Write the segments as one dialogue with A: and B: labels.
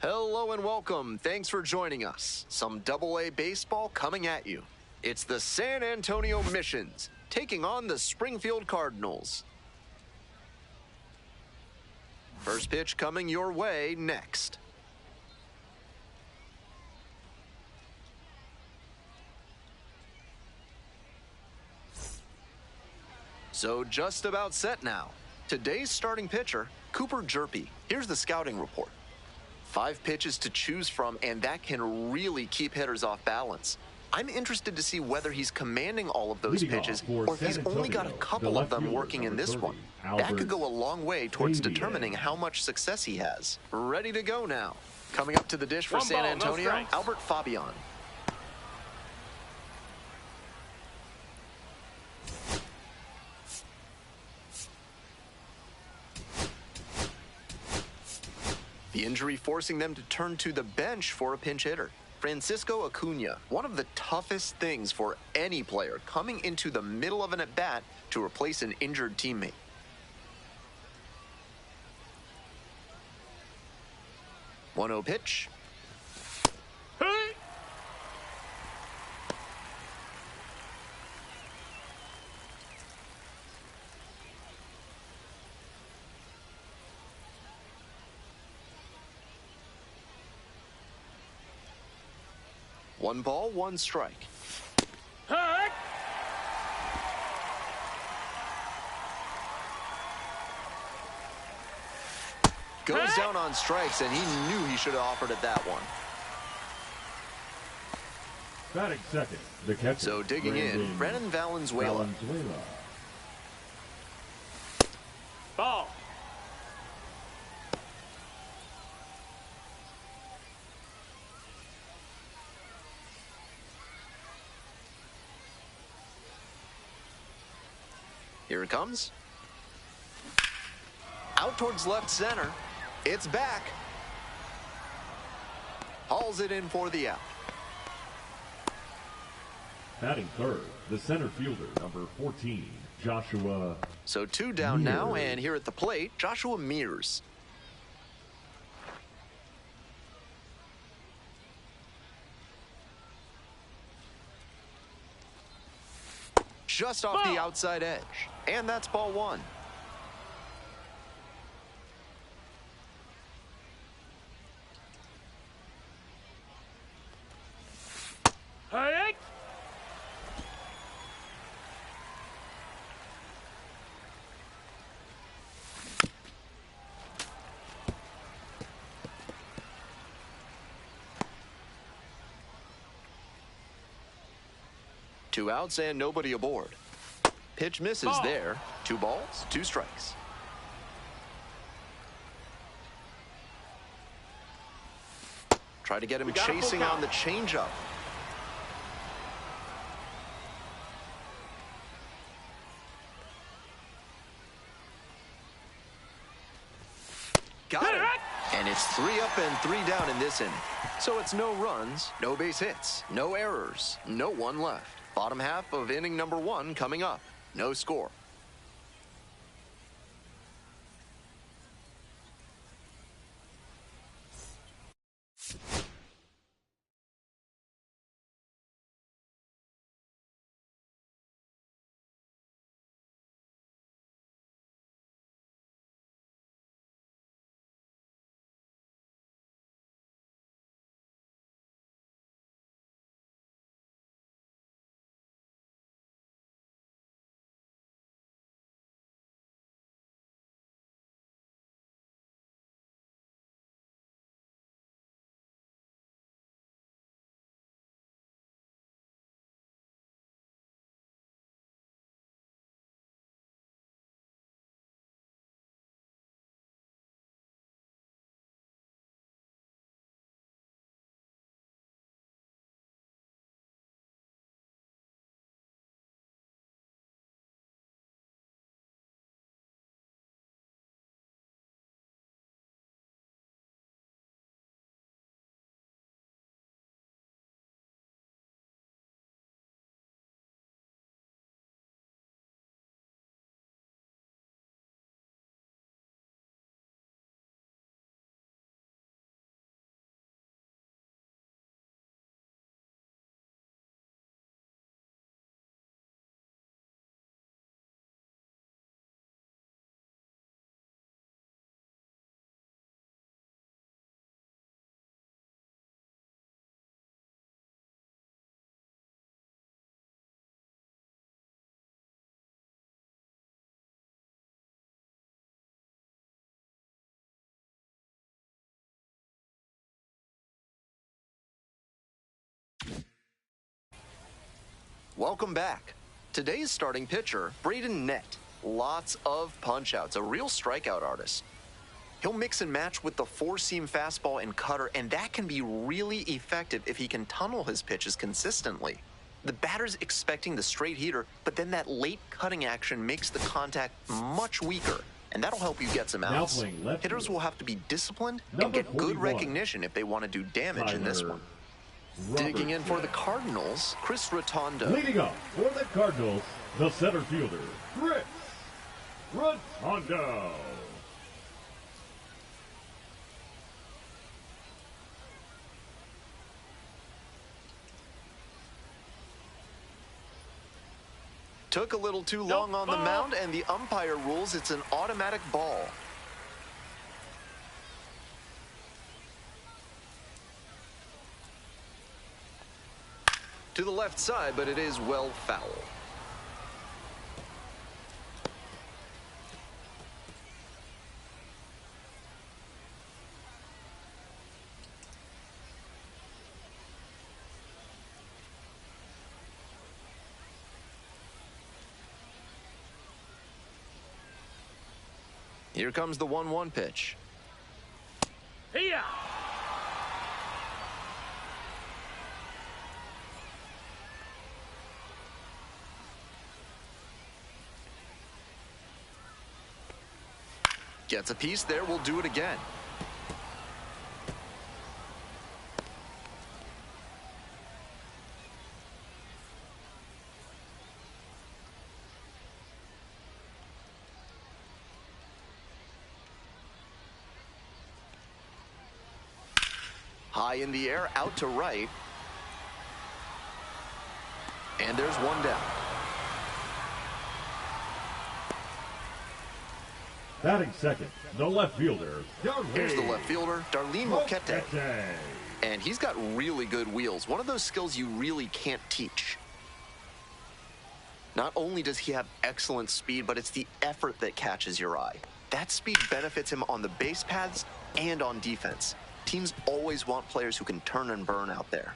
A: Hello and welcome. Thanks for joining us. Some Double-A baseball coming at you. It's the San Antonio Missions taking on the Springfield Cardinals. First pitch coming your way next. So just about set now. Today's starting pitcher, Cooper Jerpy. Here's the scouting report. 5 pitches to choose from, and that can really keep hitters off balance. I'm interested to see whether he's commanding all of those pitches or if he's only got a couple of them working in this one. That could go a long way towards determining how much success he has. Ready to go now. Coming up to the dish for San Antonio, Albert Fabian. The injury forcing them to turn to the bench for a pinch hitter. Francisco Acuna, one of the toughest things for any player coming into the middle of an at-bat to replace an injured teammate. One-0 pitch.
B: Hey!
A: One ball, one strike.
B: Hey!
A: Goes down on strikes, and he knew he should have offered it that one.
C: Batting second, the catcher.
A: So digging in, Brennan Valenzuela.
B: Ball.
A: Here it comes. Out towards left center. It's back. Hauls it in for the out.
C: Batting third, the center fielder, number 14, Joshua.
A: So 2 down now, and here at the plate, Joshua Mears. Just off the outside edge. And that's ball 1.
B: Hey!
A: 2 outs and nobody aboard. Pitch misses there. 2 balls, 2 strikes. Try to get him chasing on the changeup. Got it. And it's 3 up and 3 down in this inning. So it's no runs, no base hits, no errors, no one left. Bottom half of inning number 1 coming up. No score. Welcome back. Today's starting pitcher, Braden Nett. Lots of punch-outs, a real strikeout artist. He'll mix and match with the four-seam fastball and cutter, and that can be really effective if he can tunnel his pitches consistently. The batter's expecting the straight heater, but then that late cutting action makes the contact much weaker, and that'll help you get some outs. Hitters will have to be disciplined and get good recognition if they want to do damage in this one. Digging in for the Cardinals, Chris Rotondo.
C: Leading up for the Cardinals, the center fielder, Chris Rotondo.
A: Took a little too long on the mound, and the umpire rules it's an automatic ball. To the left side, but it is well foul. Here comes the 1-1 pitch.
B: Here.
A: Gets a piece there, we'll do it again. High in the air, out to right. And there's one down.
C: Batting second, the left fielder,
A: Here's the left fielder, Darlene Moquete. And he's got really good wheels. One of those skills you really can't teach. Not only does he have excellent speed, but it's the effort that catches your eye. That speed benefits him on the base paths and on defense. Teams always want players who can turn and burn out there.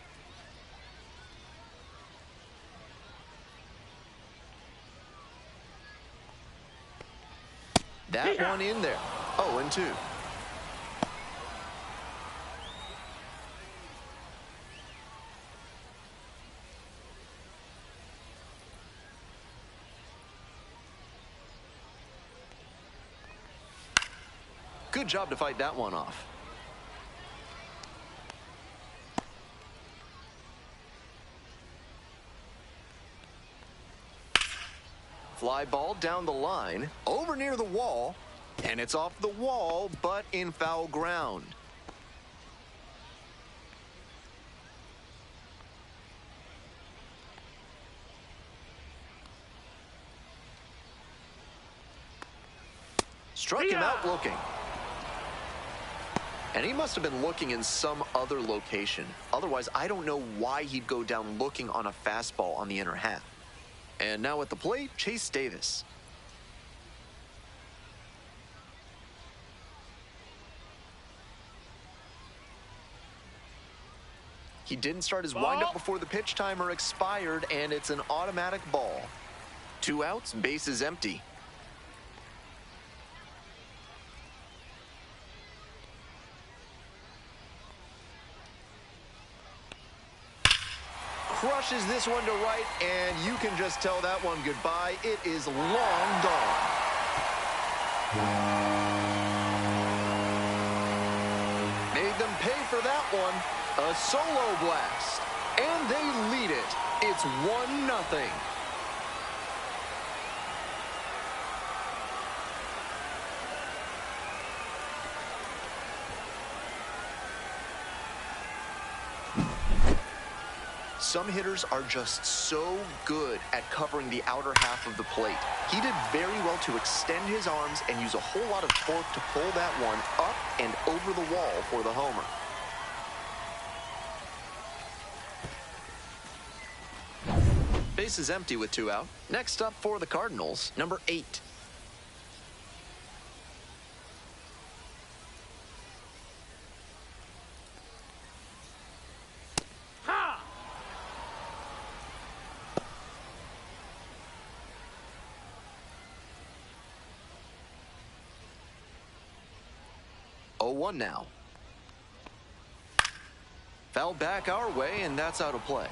A: That one in there. 0-2. Good job to fight that one off. Fly ball down the line, over near the wall, and it's off the wall, but in foul ground. Struck him out looking. And he must have been looking in some other location. Otherwise, I don't know why he'd go down looking on a fastball on the inner half. And now at the plate, Chase Davis. He didn't start his windup before the pitch timer expired, and it's an automatic ball. 2 outs, base is empty. Crushes this one to right, and you can just tell that one goodbye. It is long gone. Made them pay for that one. A solo blast, and they lead it. It's 1-0. Some hitters are just so good at covering the outer half of the plate. He did very well to extend his arms and use a whole lot of torque to pull that one up and over the wall for the homer. Base is empty with 2 out. Next up for the Cardinals, number 8. 0-1 now. Foul back our way, and that's out of play.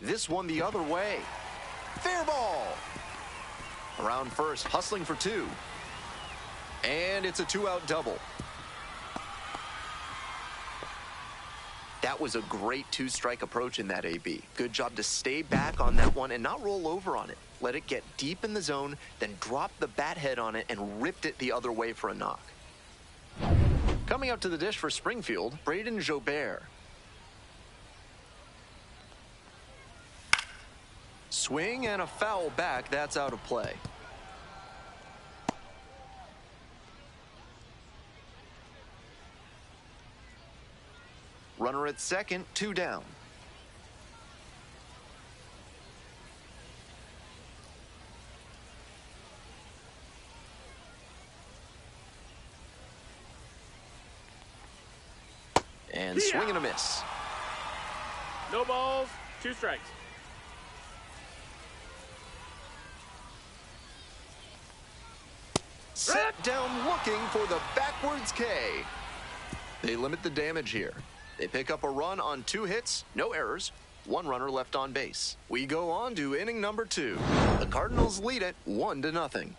A: This one the other way. Fair ball. Around first, hustling for two. And it's a two-out double. That was a great two-strike approach in that AB. Good job to stay back on that one and not roll over on it. Let it get deep in the zone, then drop the bat head on it and ripped it the other way for a knock. Coming up to the dish for Springfield, Braden Jobert. Swing and a foul back. That's out of play. Runner at second, 2 down. And swing and a miss.
B: No balls, 2 strikes.
A: Set down looking for the backwards K. They limit the damage here. They pick up a run on 2 hits, no errors, 1 runner left on base. We go on to inning number 2. The Cardinals lead it 1-0.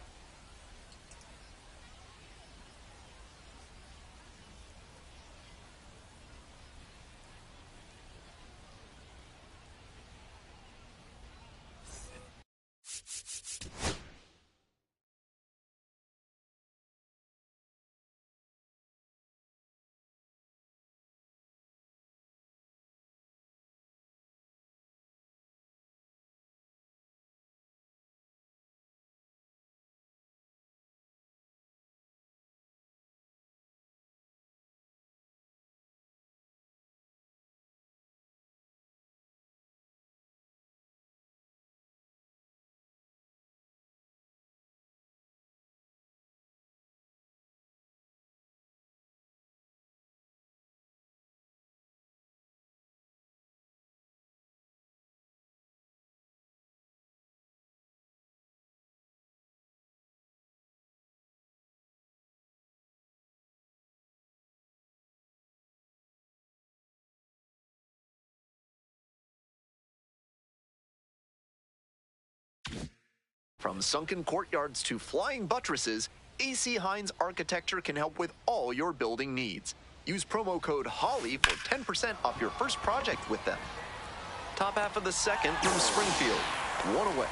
A: From sunken courtyards to flying buttresses, AC Hines Architecture can help with all your building needs. Use promo code HOLLY for 10% off your first project with them. Top half of the second from Springfield. 1 away.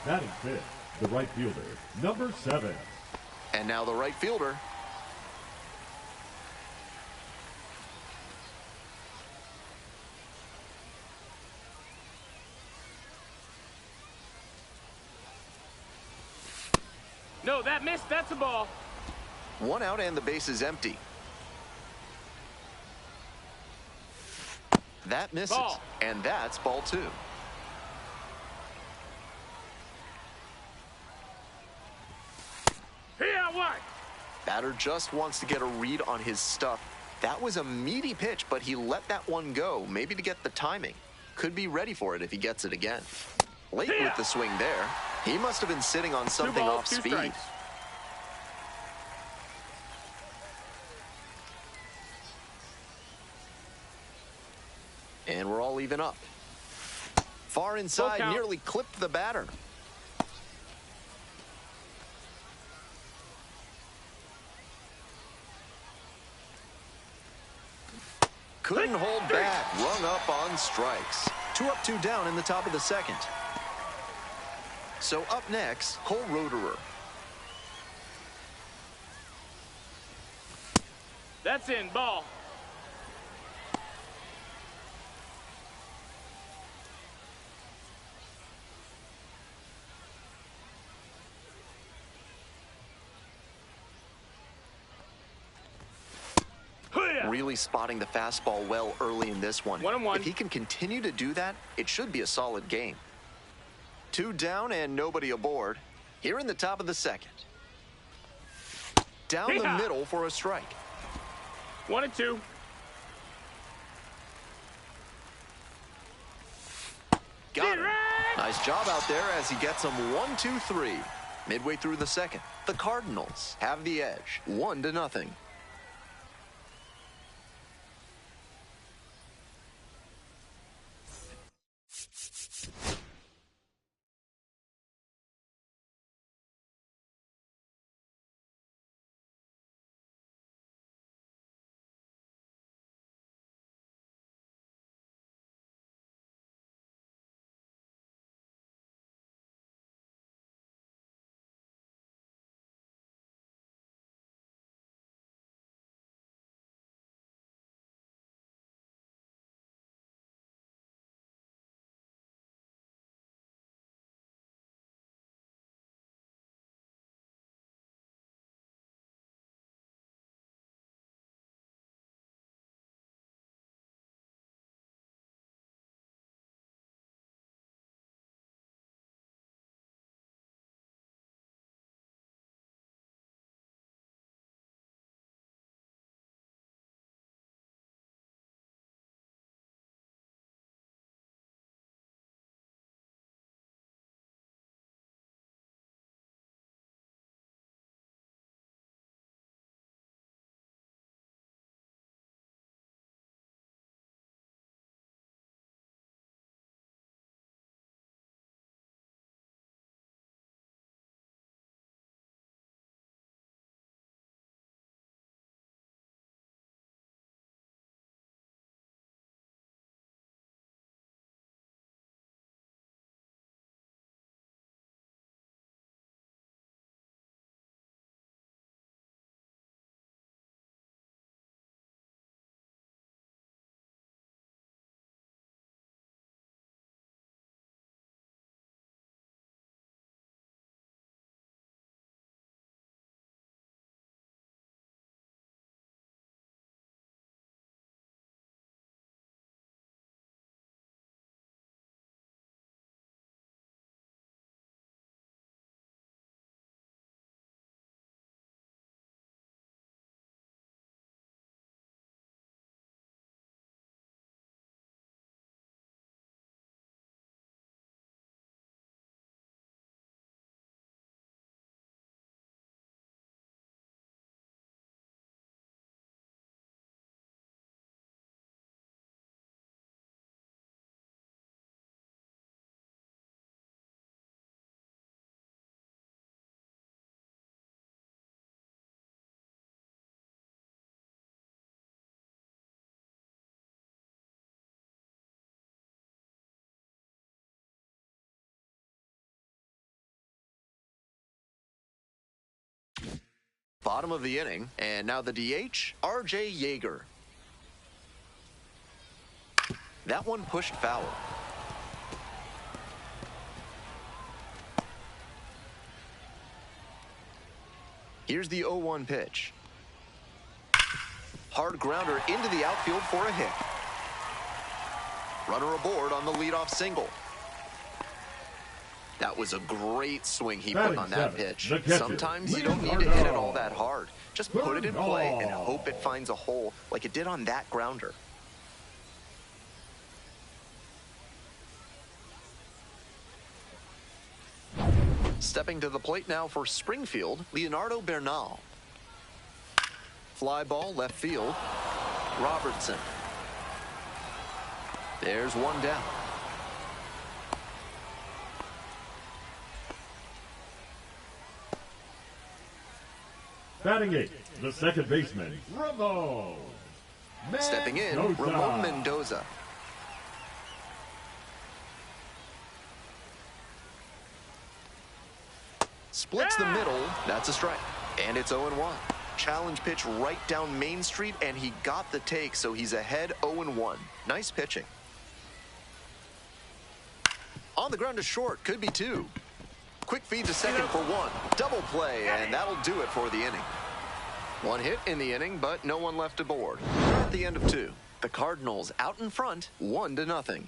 C: Batting fifth, the right fielder, number 7.
A: And now the right fielder.
B: No, that missed. That's a ball.
A: 1 out and the base is empty. That misses.
B: Ball.
A: And that's ball 2.
B: Here, what?
A: Batter just wants to get a read on his stuff. That was a meaty pitch, but he let that one go, maybe to get the timing. Could be ready for it if he gets it again. Late with the swing there. He must have been sitting on something
B: 2 balls,
A: off
B: 2
A: speed.
B: strikes.
A: And we're all even up. Far inside, nearly clipped the batter. Couldn't hold back, rung up on strikes. 2 up, 2 down in the top of the second. So up next, Cole Roederer.
B: That's in. Ball.
A: Really spotting the fastball well early in this one.
B: 1-1.
A: If he can continue to do that, it should be a solid game. 2 down and nobody aboard. Here in the top of the second. Down the middle for a strike.
B: 1-2.
A: Got it. Nice job out there as he gets them 1-2-3. Midway through the second, the Cardinals have the edge, 1-0. Bottom of the inning, and now the DH, R.J. Yeager. That one pushed foul. Here's the 0-1 pitch. Hard grounder into the outfield for a hit. Runner aboard on the leadoff single. That was a great swing he put on that pitch. Sometimes you don't need to hit it all that hard. Just put it in play and hope it finds a hole like it did on that grounder. Stepping to the plate now for Springfield, Leonardo Bernal. Fly ball left field. Robertson. There's one down.
C: Batting eighth, the second baseman, Ramon.
A: Stepping in, Ramon Mendoza. Splits the middle, that's a strike. And it's 0-1. Challenge pitch right down Main Street, and he got the take, so he's ahead 0-1. Nice pitching. On the ground to short, could be two. Quick feed to second for one. Double play, and that'll do it for the inning. One hit in the inning, but no one left aboard. We're at the end of two. The Cardinals out in front, 1-0.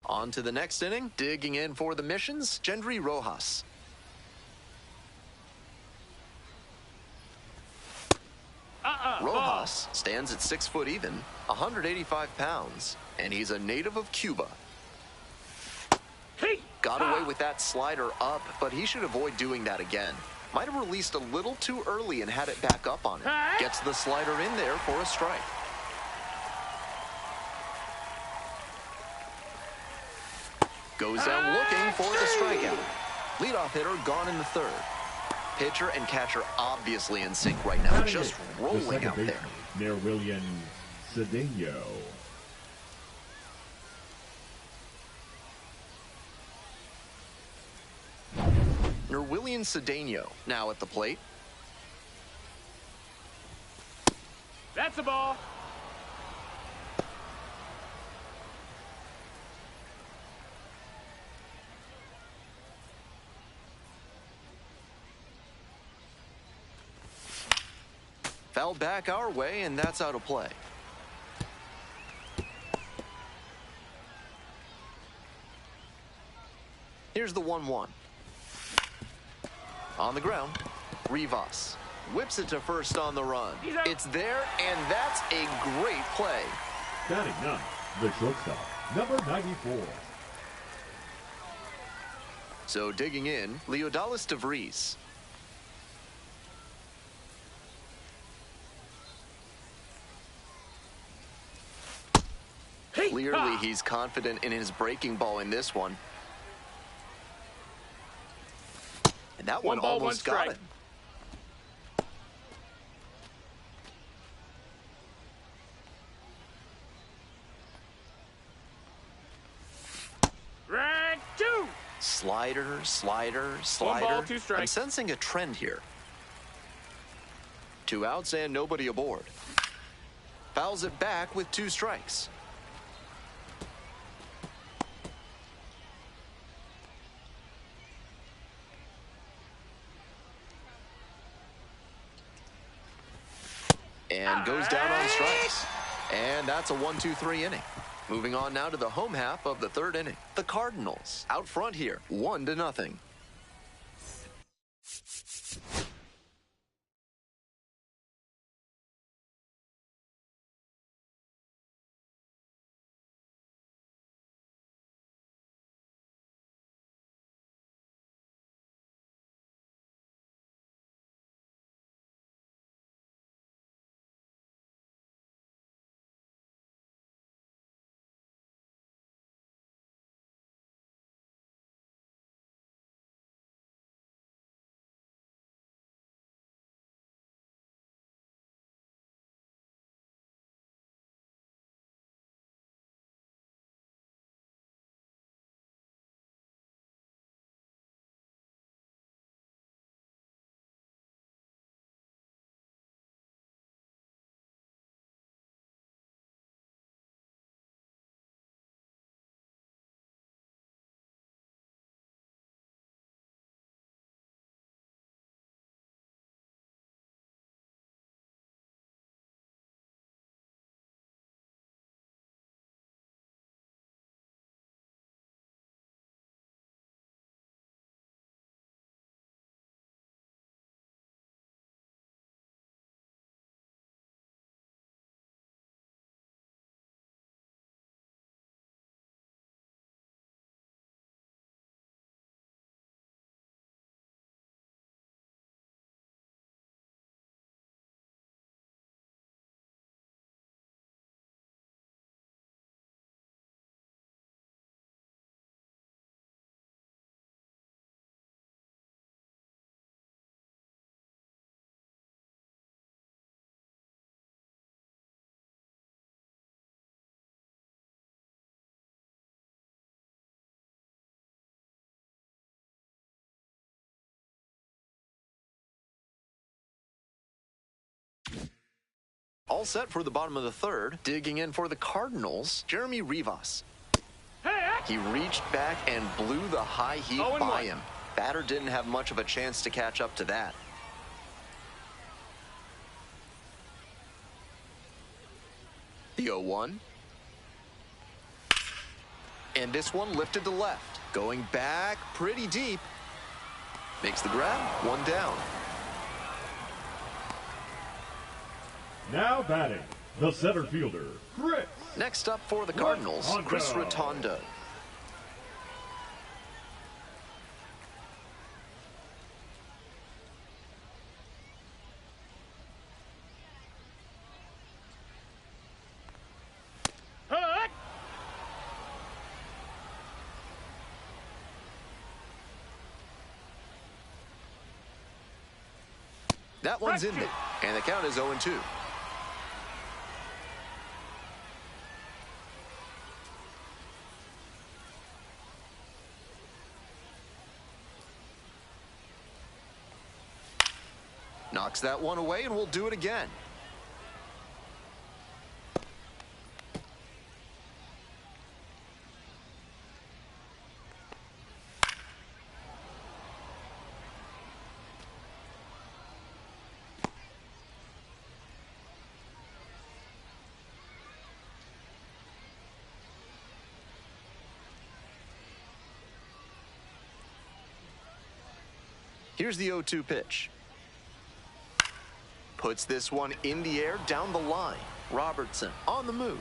A: On to the next inning. Digging in for the Missions, Gendry Rojas. Rojas stands at 6 foot even, 185 pounds, and he's a native of Cuba. Got away with that slider up, but he should avoid doing that again. Might have released a little too early and had it back up on him. Gets the slider in there for a strike. Goes down looking for the strikeout. Leadoff hitter gone in the third. Pitcher and catcher obviously in sync right now, just rolling out there.
C: Nerwillian Cedeno.
A: Nerwillian Cedeno now at the plate.
B: That's a ball.
A: Fouled back our way, and that's out of play. Here's the 1-1. On the ground, Rivas whips it to first on the run. It's there, and that's a great play.
C: Batting ninth, the shortstop, number 94.
A: So digging in, Leodalis DeVries. Clearly, he's confident in his breaking ball in this one. And that one almost got it.
B: Rank 2.
A: Slider, slider, slider.
B: 1 ball, 2 strikes.
A: I'm sensing a trend here. 2 outs and nobody aboard. Fouls it back with 2 strikes. And goes down on strikes. And that's a 1-2-3 inning. Moving on now to the home half of the third inning. The Cardinals out front here, 1-0. All set for the bottom of the third. Digging in for the Cardinals, Jeremy Rivas. He reached back and blew the high heat by him. Batter didn't have much of a chance to catch up to that. The 0-1. And this one lifted to left. Going back pretty deep. Makes the grab. One down.
C: Now batting, the center fielder, Chris.
A: Next up for the Cardinals, Chris Rotondo.
B: Hut!
A: That one's in there, and the count is 0-2. Knocks that one away, and we'll do it again. Here's the 0-2 pitch. Puts this one in the air down the line. Robertson on the move.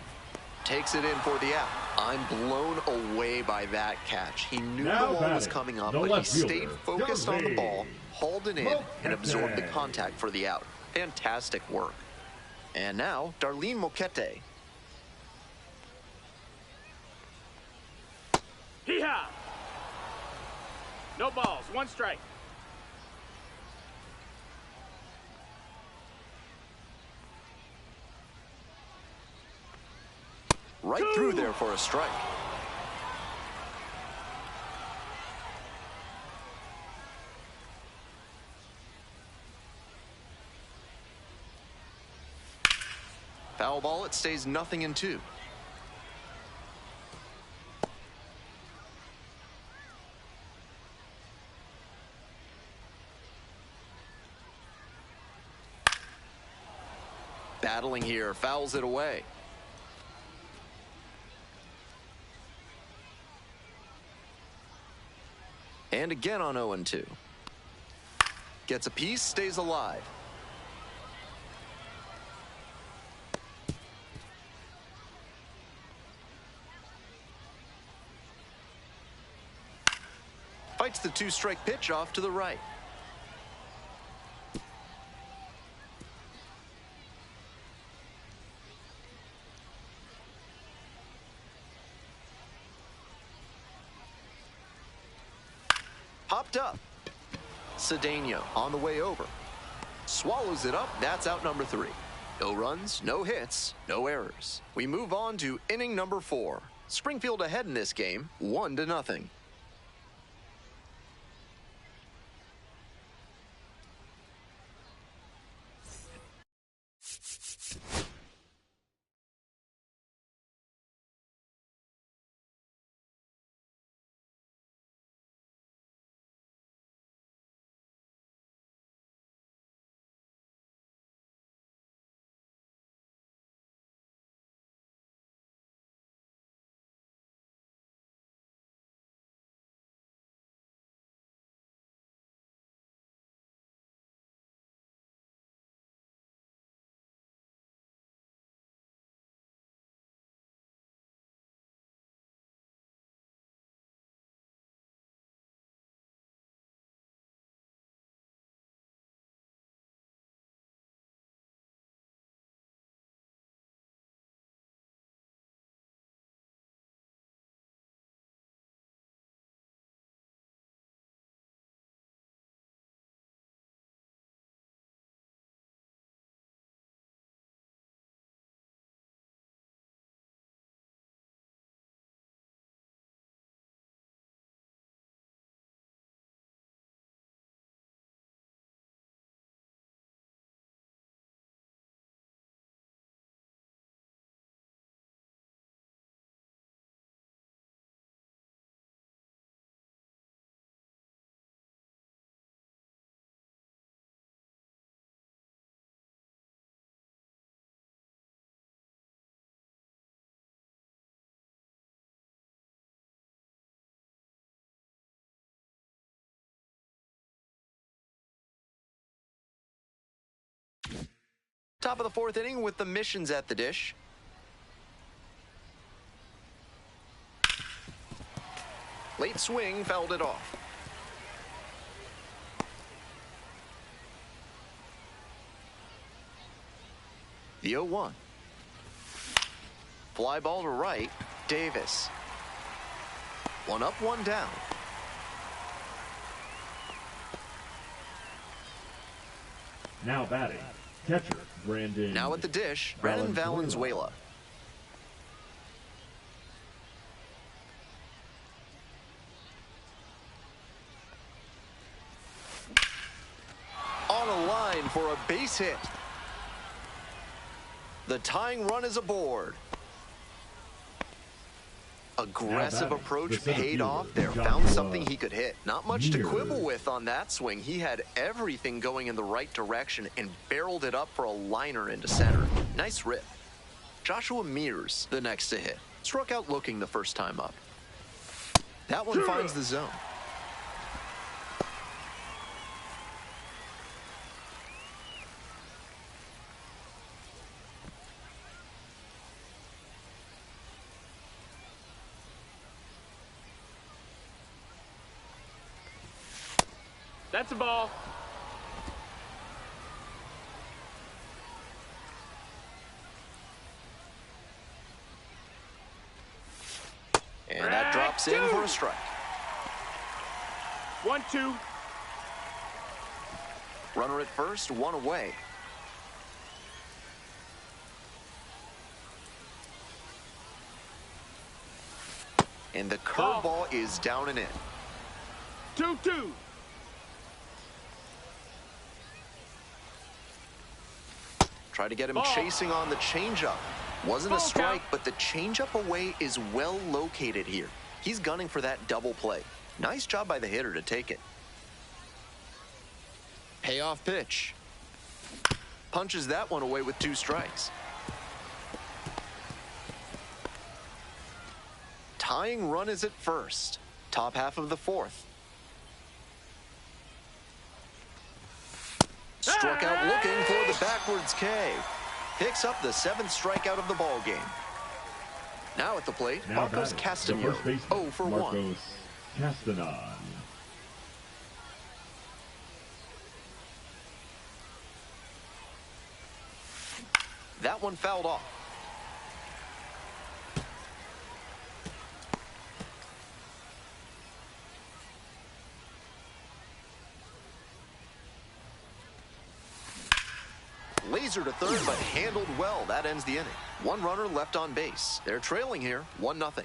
A: Takes it in for the out. I'm blown away by that catch. He knew the ball was coming up, but he stayed focused on the ball, hauled it in, and absorbed the contact for the out. Fantastic work. And now, Darlene Moquete.
B: Hee-haw! No balls, one strike.
A: Right through there for a strike. Foul ball, it stays 0-2. Battling here, fouls it away. And again on 0-2. Gets a piece, stays alive. Fights the two-strike pitch off to the right. Popped up. Cedeno on the way over. Swallows it up. That's out number 3. No runs, no hits, no errors. We move on to inning number 4. Springfield ahead in this game, 1-0. Top of the fourth inning with the missions at the dish. Late swing fouled it off. The 0-1. Fly ball to right. Davis. One up, one down.
C: Now batting, catcher Brandon.
A: Now at the dish, Brandon Valenzuela. On a line for a base hit. The tying run is aboard. Aggressive approach paid off there. Found something he could hit. Not much to quibble with on that swing. He had everything going in the right direction and barreled it up for a liner into center. Nice rip. Joshua Mears, the next to hit. Struck out looking the first time up. That one finds the zone.
B: That's a ball.
A: And that drops in for a strike.
B: 1-2.
A: Runner at first, one away. And the curveball is down and in.
B: 2-2.
A: Try to get him chasing on the changeup. Wasn't a strike, but the changeup away is well located here. He's gunning for that double play. Nice job by the hitter to take it. Payoff pitch. Punches that one away with 2 strikes. Tying run is at first. Top half of the fourth. Struck out looking for the backwards K. Picks up the 7th strikeout of the ball game. Now at the plate, Marcos Castaño, 0 for 1.
C: Marcos Castañon.
A: That one fouled off. Laser to third, but handled well. That ends the inning. 1 runner left on base. They're trailing here, 1-0.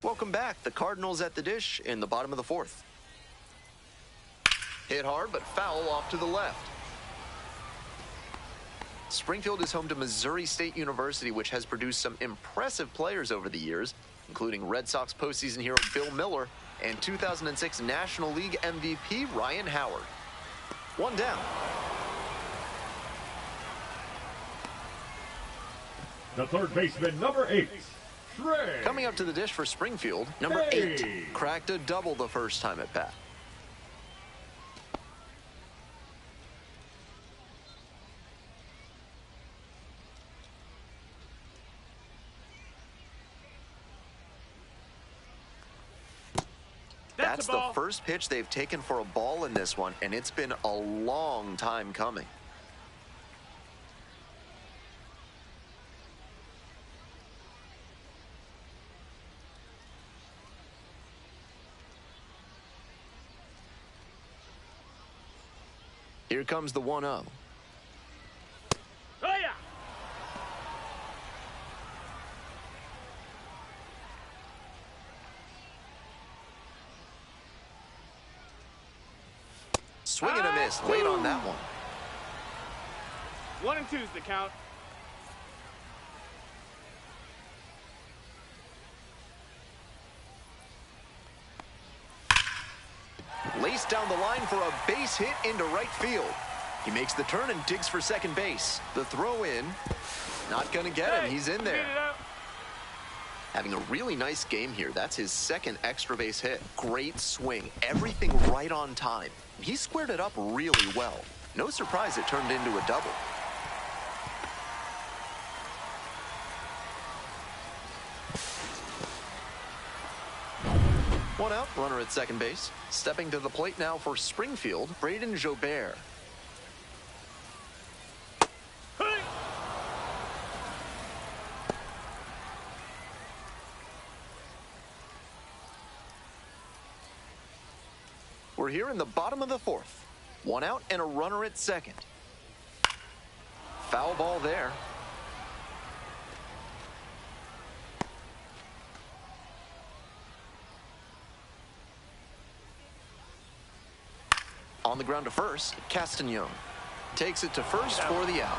A: Welcome back. The Cardinals at the dish in the bottom of the fourth. Hit hard, but foul off to the left. Springfield is home to Missouri State University, which has produced some impressive players over the years, including Red Sox postseason hero Bill Miller and 2006 National League MVP Ryan Howard. One down.
C: The third baseman, number 8, Trey.
A: Coming up to the dish for Springfield, number 8 cracked a double the first time at bat. That's the first pitch they've taken for a ball in this one, and it's been a long time coming. Here comes the 1-0.
B: Oh, yeah.
A: Swing and a miss late on that one.
B: 1 and 2's the count.
A: Laced down the line for a base hit into right field. He makes the turn and digs for second base. The throw in, not going to get him. He's in there. Having a really nice game here. That's his second extra base hit. Great swing. Everything right on time. He squared it up really well. No surprise it turned into a double. One out, runner at second base. Stepping to the plate now for Springfield, Braden Jobert. We're here in the bottom of the fourth. One out and a runner at second. Foul ball there. On the ground to first, Castagnon takes it to first for the out.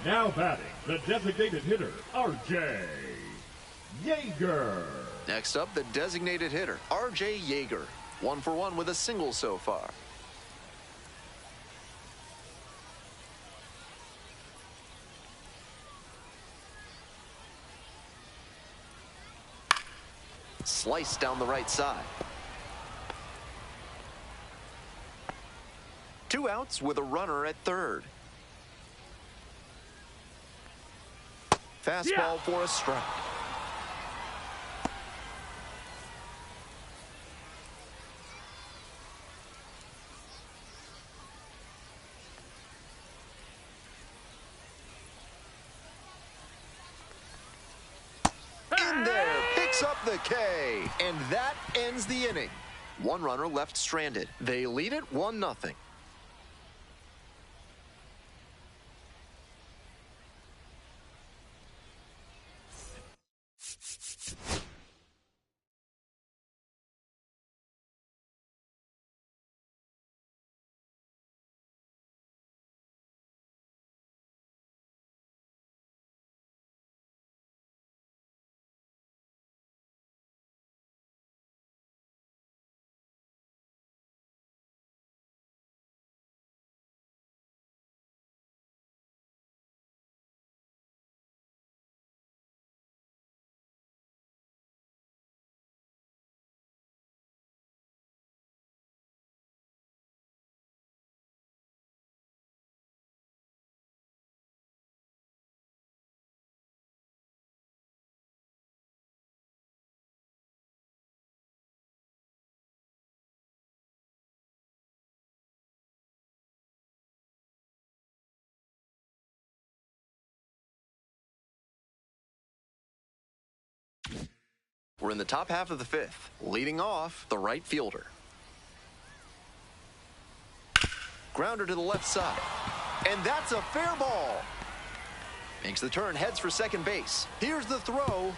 C: Now batting, the designated hitter, R.J. Yeager.
A: Next up, the designated hitter, R.J. Yeager. 1 for 1 with a single so far. Sliced down the right side. 2 outs with a runner at third. Fastball for a strike. In there, picks up the K, and that ends the inning. 1 runner left stranded. They lead it 1-0. We're in the top half of the fifth. Leading off, the right fielder. Grounder to the left side. And that's a fair ball. Makes the turn, heads for second base. Here's the throw,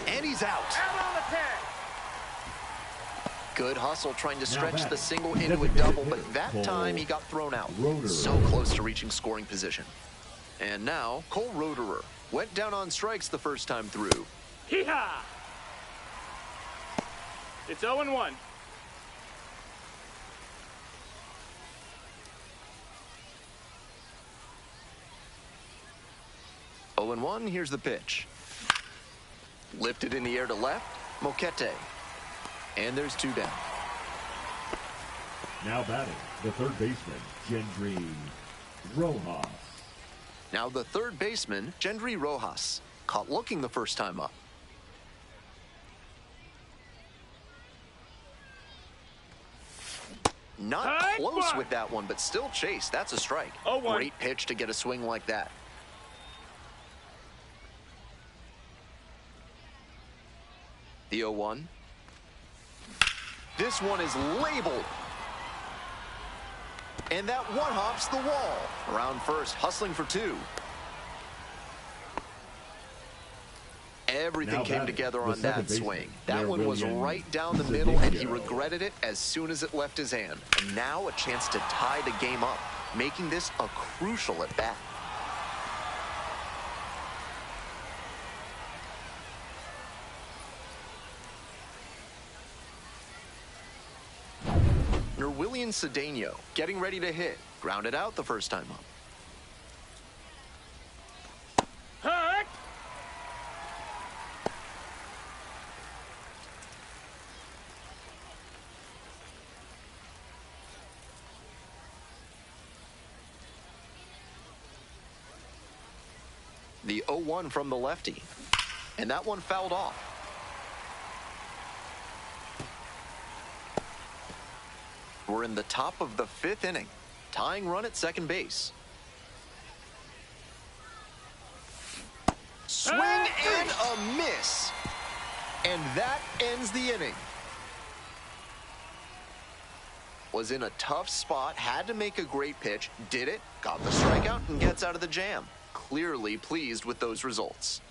A: and he's out.
B: Out on the tag.
A: Good hustle trying to stretch
C: batting,
A: the single into a
C: designated
A: double,
C: hitter,
A: but that
C: Cole
A: time he got thrown out.
C: Roederer.
A: So close to reaching scoring position. And now, Cole Roederer went down on strikes the first time through.
B: Hee-haw! It's 0-1.
A: Oh and 1, here's the pitch. Lifted in the air to left, Moquete. And there's 2 down.
C: Now batting, the third baseman, Gendry Rojas.
A: Now the third baseman, Gendry Rojas, caught looking the first time up. Not close with that one, but still chased. That's a strike.
B: 0-1.
A: Great pitch to get a swing like that. The 0-1. This one is labeled. And that one hops the wall. Around first, hustling for 2. Everything
C: Now
A: came
C: batting,
A: together
C: the
A: on
C: second
A: that
C: baseman,
A: swing. That one was
C: William
A: right down the middle, and he
C: Cedillo.
A: regretted it as soon as it left his hand. And now a chance to tie the game up, making this a crucial at bat. William Cedillo getting ready to hit. Grounded out the first time up.
B: Hut!
A: The 0-1 from the lefty. And that one fouled off. We're in the top of the 5th inning. Tying run at second base. Swing and a miss. And that ends the inning. Was in a tough spot, had to make a great pitch, did it, got the strikeout, and gets out of the jam. Clearly pleased with those results.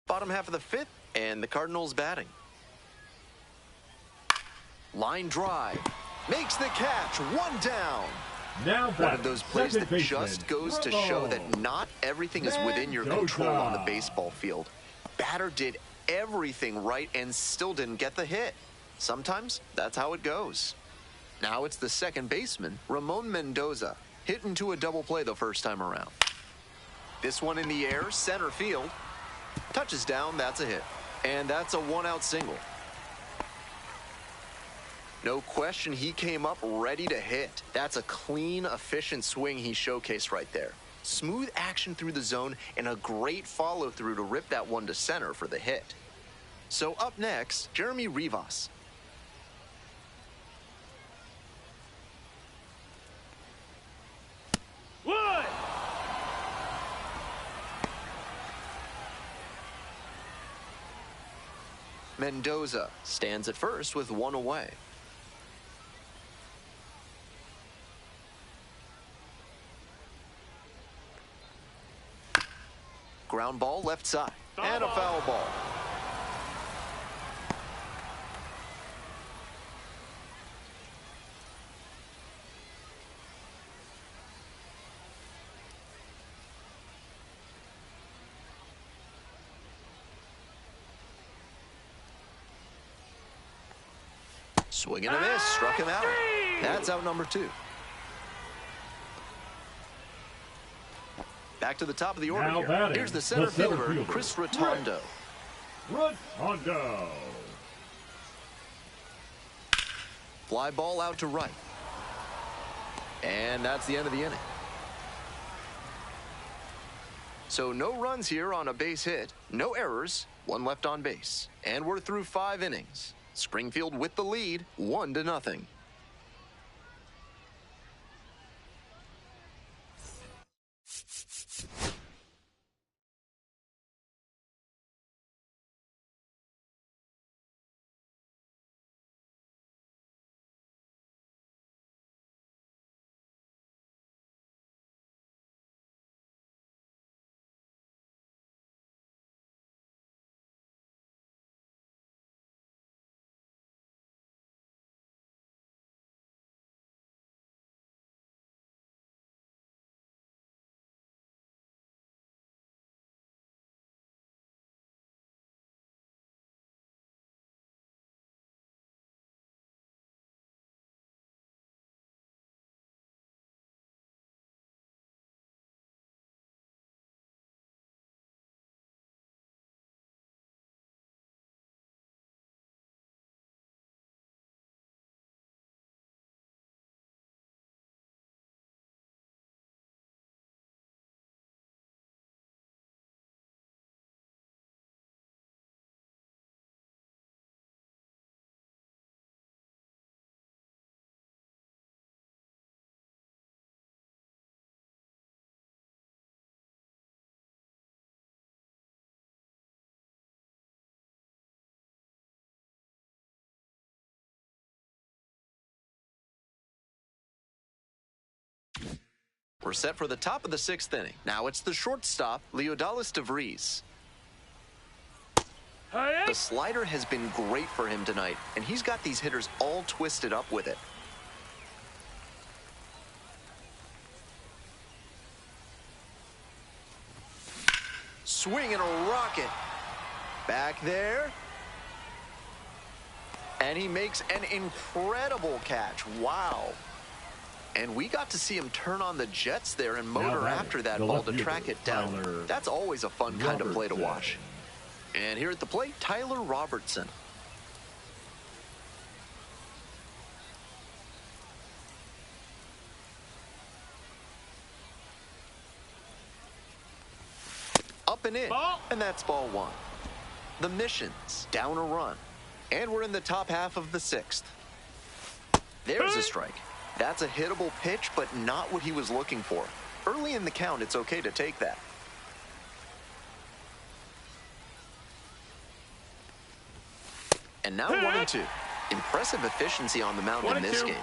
A: Bottom half of the 5th, and the Cardinals batting. Line drive. Makes the catch. 1 down.
C: Now
A: One of those plays that just goes to show that not everything is within your control on the baseball field. Batter did everything right and still didn't get the hit. Sometimes that's how it goes. Now it's the second baseman, Ramon Mendoza, hit into a double play the first time around. This one in the air, center field. Touches down, that's a hit. And that's a one-out single. No question, he came up ready to hit. That's a clean, efficient swing he showcased right there. Smooth action through the zone and a great follow-through to rip that one to center for the hit. So up next, Jeremy Rivas.
B: Wood!
A: Mendoza stands at first with one away. Ground ball left side. And a foul ball. Swing and a miss. Struck him out. That's out number 2. Back to the top of the order here. Here's the center fielder, Chris Rotondo.
C: Rotondo.
A: Fly ball out to right. And that's the end of the inning. So no runs here on a base hit, no errors, one left on base. And we're through 5 innings. Springfield with the lead, 1-0. We're set for the top of the 6th inning. Now it's the shortstop, Leodalis DeVries. The slider has been great for him tonight, and he's got these hitters all twisted up with it. Swing and a rocket. Back there. And he makes an incredible catch. Wow. And we got to see him turn on the jets there and motor after that ball to track it down. That's always a fun kind of play to watch. And here at the plate, Tyler Robertson. Up and in, and that's ball 1. The Missions down a run, and we're in the top half of the 6th. There's a strike. That's a hittable pitch, but not what he was looking for. Early in the count, it's okay to take that. And now 1-2. Impressive efficiency on the mound in this game.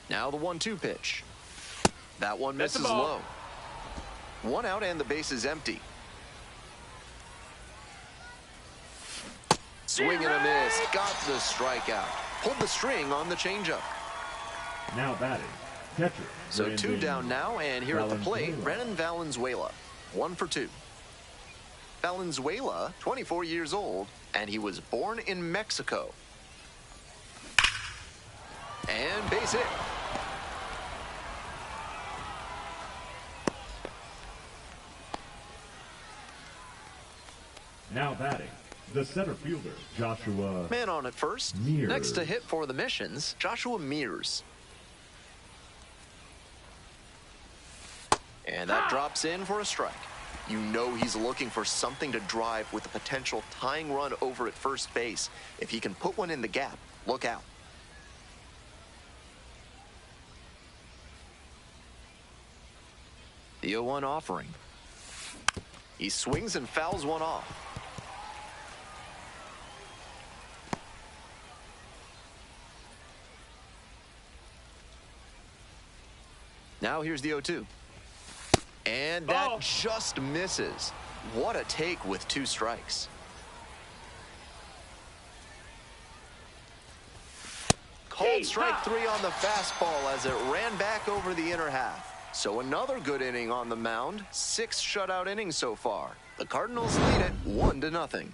A: Now the 1-2 pitch. That one misses low. 1 out and the base is empty. Swing and a miss. Got the strikeout. Pulled the string on the changeup.
C: Now batting, catcher.
A: So 2 down now, and here at the plate, Brennan Valenzuela. 1 for 2. Valenzuela, 24 years old, and he was born in Mexico. And base hit.
C: Now batting, the center fielder, Joshua.
A: Man on at first.
C: Mears.
A: Next to hit for the Missions, Joshua Mears. And that drops in for a strike. You know he's looking for something to drive with a potential tying run over at first base. If he can put one in the gap, look out. The 0-1 offering. He swings and fouls one off. Now here's the 0-2. And that just misses. What a take with 2 strikes. Called strike 3 on the fastball as it ran back over the inner half. So another good inning on the mound. 6 shutout innings so far. The Cardinals lead it 1-0.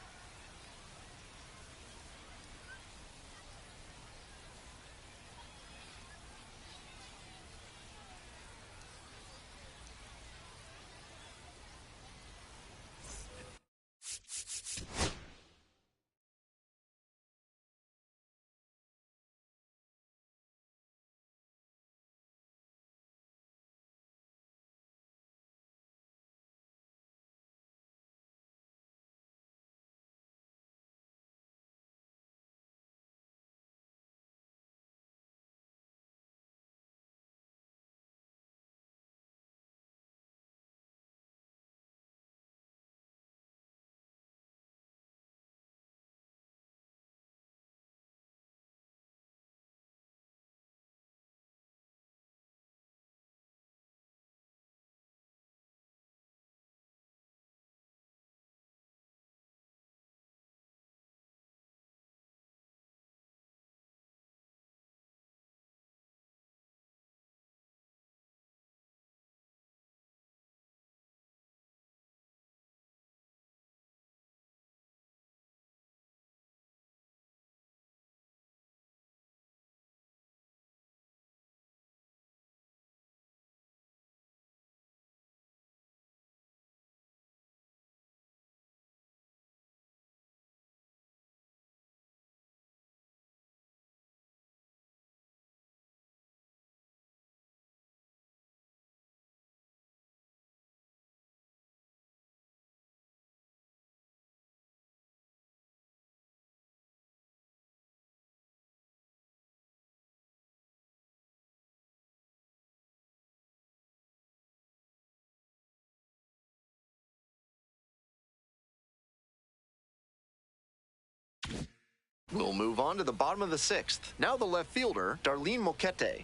A: We'll move on to the bottom of the 6th. Now the left fielder, Darlene Moquete.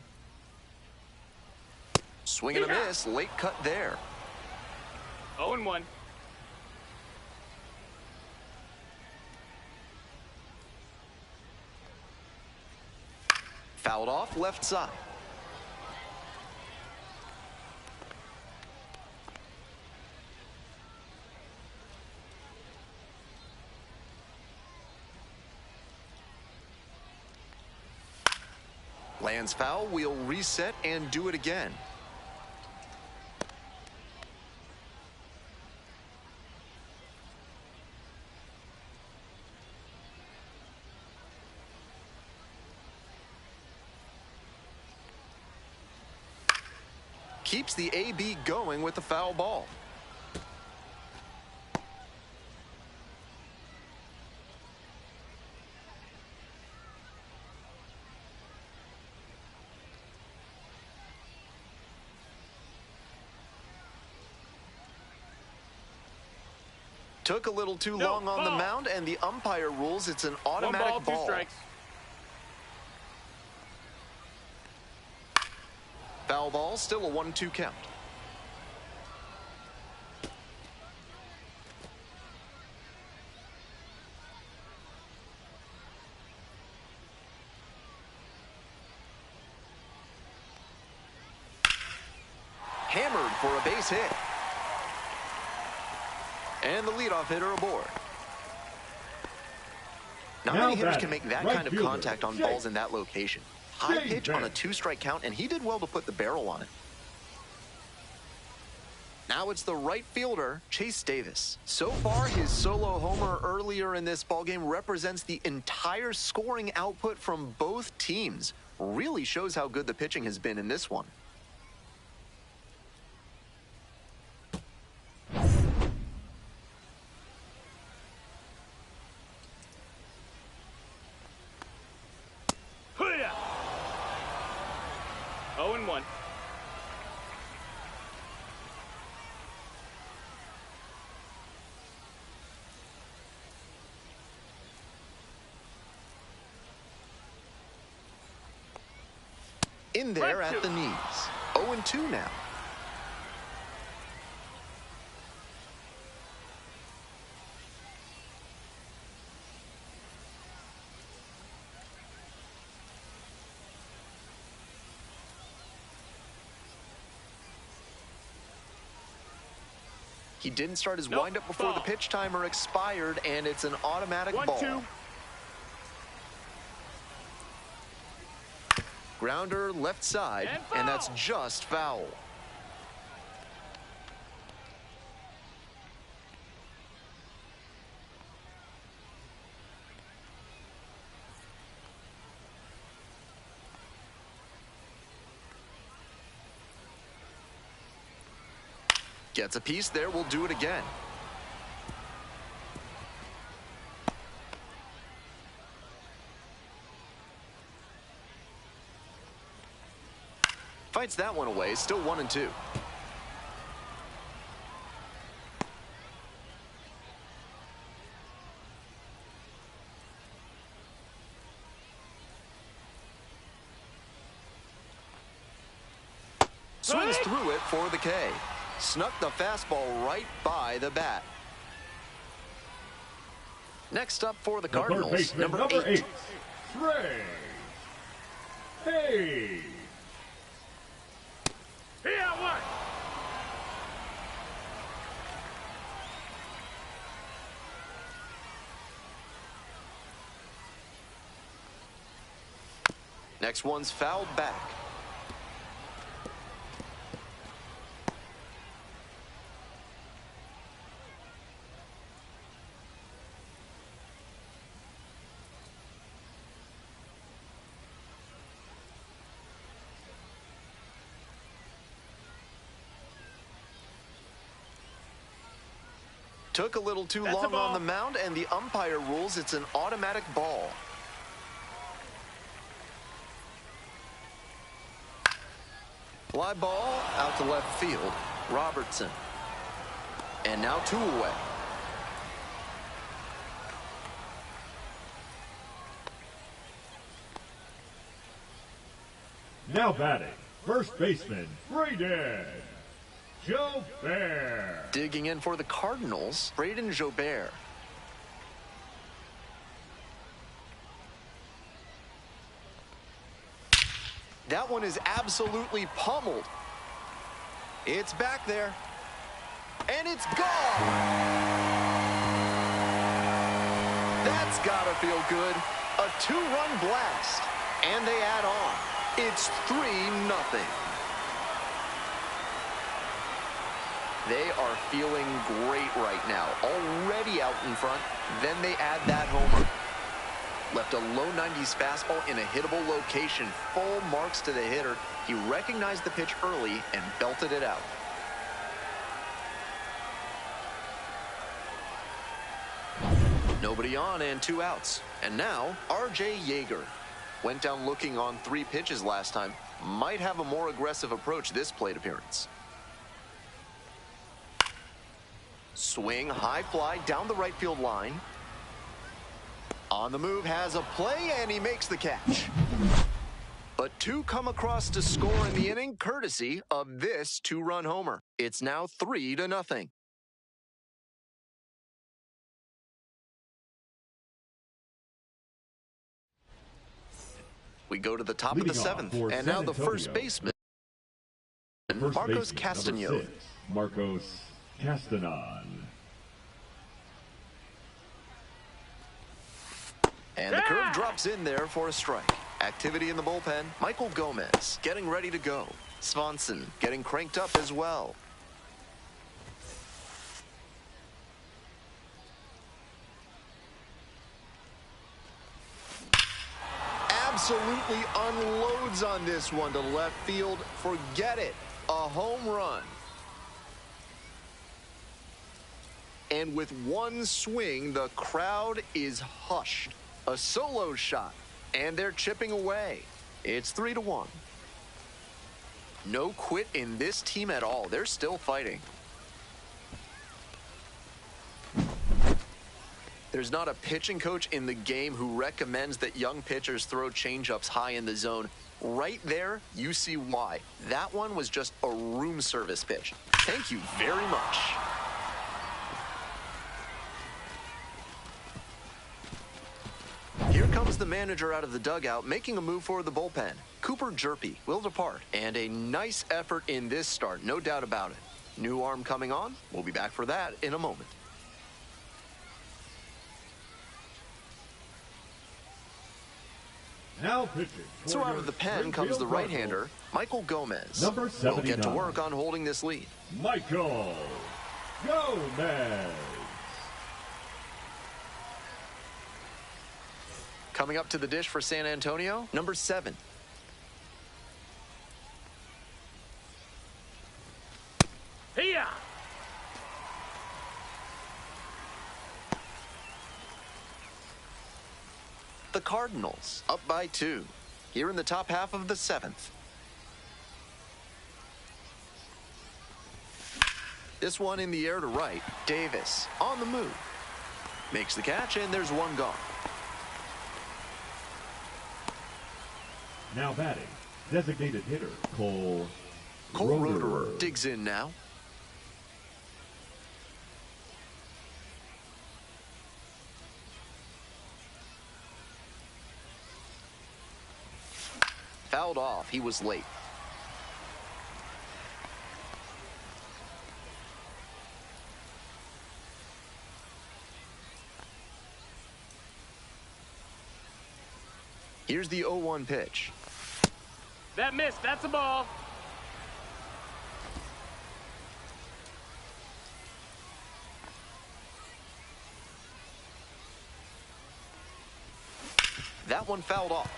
A: Swing and a miss, late cut there.
B: 0-1.
A: Fouled off left side. Lands foul, we'll reset and do it again. Keeps the AB going with the foul ball. Took a little too long on the mound, and the umpire rules it's an automatic
B: 1 ball, 2 strikes.
A: Foul ball, still a 1-2 count. Hammered for a base hit. And the leadoff hitter aboard. Not
C: Now
A: many hitters
C: batting,
A: can make that
C: right
A: kind of
C: fielder,
A: contact on
C: Jake.
A: balls in that location. High
C: Jake
A: pitch on a
C: Bench.
A: 2-strike count, and he did well to put the barrel on it. Now it's the right fielder, Chase Davis. So far, his solo homer earlier in this ballgame represents the entire scoring output from both teams. Really shows how good the pitching has been in this one.
B: Hoo-yah! 0-1.
A: In there at the knees. 0-2 now. He didn't start his windup before the pitch timer expired, and it's an automatic ball.
B: 1-2.
A: Grounder left side, and that's just foul. Gets a piece there, we'll do it again. Fights that one away, still 1-2. Swings through it for the K. Snuck the fastball right by the bat. Next up for the Cardinals, number 8.
C: Trey Hayes.
B: Here, what?
A: Next one's fouled back. Took a little too long on the mound, and the umpire rules it's an automatic ball. Fly ball out to left field. Robertson. And now 2 away.
C: Now batting, first baseman, Braden Jobert.
A: Digging in for the Cardinals, Braden Jobert. That one is absolutely pummeled. It's back there. And it's gone. That's gotta feel good. A 2-run blast. And they add on. It's 3-0. They are feeling great right now. Already out in front. Then they add that homer. Left a low 90s fastball in a hittable location. Full marks to the hitter. He recognized the pitch early and belted it out. Nobody on and 2 outs. And now, R.J. Yeager. Went down looking on 3 pitches last time. Might have a more aggressive approach this plate appearance. Swing, high fly down the right field line. On the move, has a play, and he makes the catch. But 2 come across to score in the inning, courtesy of this 2-run homer. It's now 3-0. We go to the top of the 7th, and now the first baseman, Marcos Castañón.
C: Marcos Castañón.
A: And the curve drops in there for a strike. Activity in the bullpen. Michael Gomez getting ready to go. Swanson getting cranked up as well. Absolutely unloads on this one to left field. Forget it. A home run. And with one swing, the crowd is hushed. A solo shot, and they're chipping away. It's 3-1. No quit in this team at all. They're still fighting. There's not a pitching coach in the game who recommends that young pitchers throw changeups high in the zone. Right there, you see why. That one was just a room service pitch. Thank you very much. Here comes the manager out of the dugout, making a move for the bullpen. Cooper Jerpy will depart. And a nice effort in this start, no doubt about it. New arm coming on. We'll be back for that in a moment.
C: Now pitching.
A: So out of the pen comes the right-hander, Michael Gomez.
C: Number 79.
A: Will get to work on holding this lead.
C: Michael Gomez.
A: Coming up to the dish for San Antonio, number 7.
B: Here.
A: The Cardinals up by 2 here in the top half of the 7th. This one in the air to right. Davis on the move. Makes the catch, and there's one gone.
C: Now batting, designated hitter Cole
A: Roederer digs in now. Fouled off. He was late. Here's the 0-1 pitch.
B: That missed. That's a ball.
A: That one fouled off.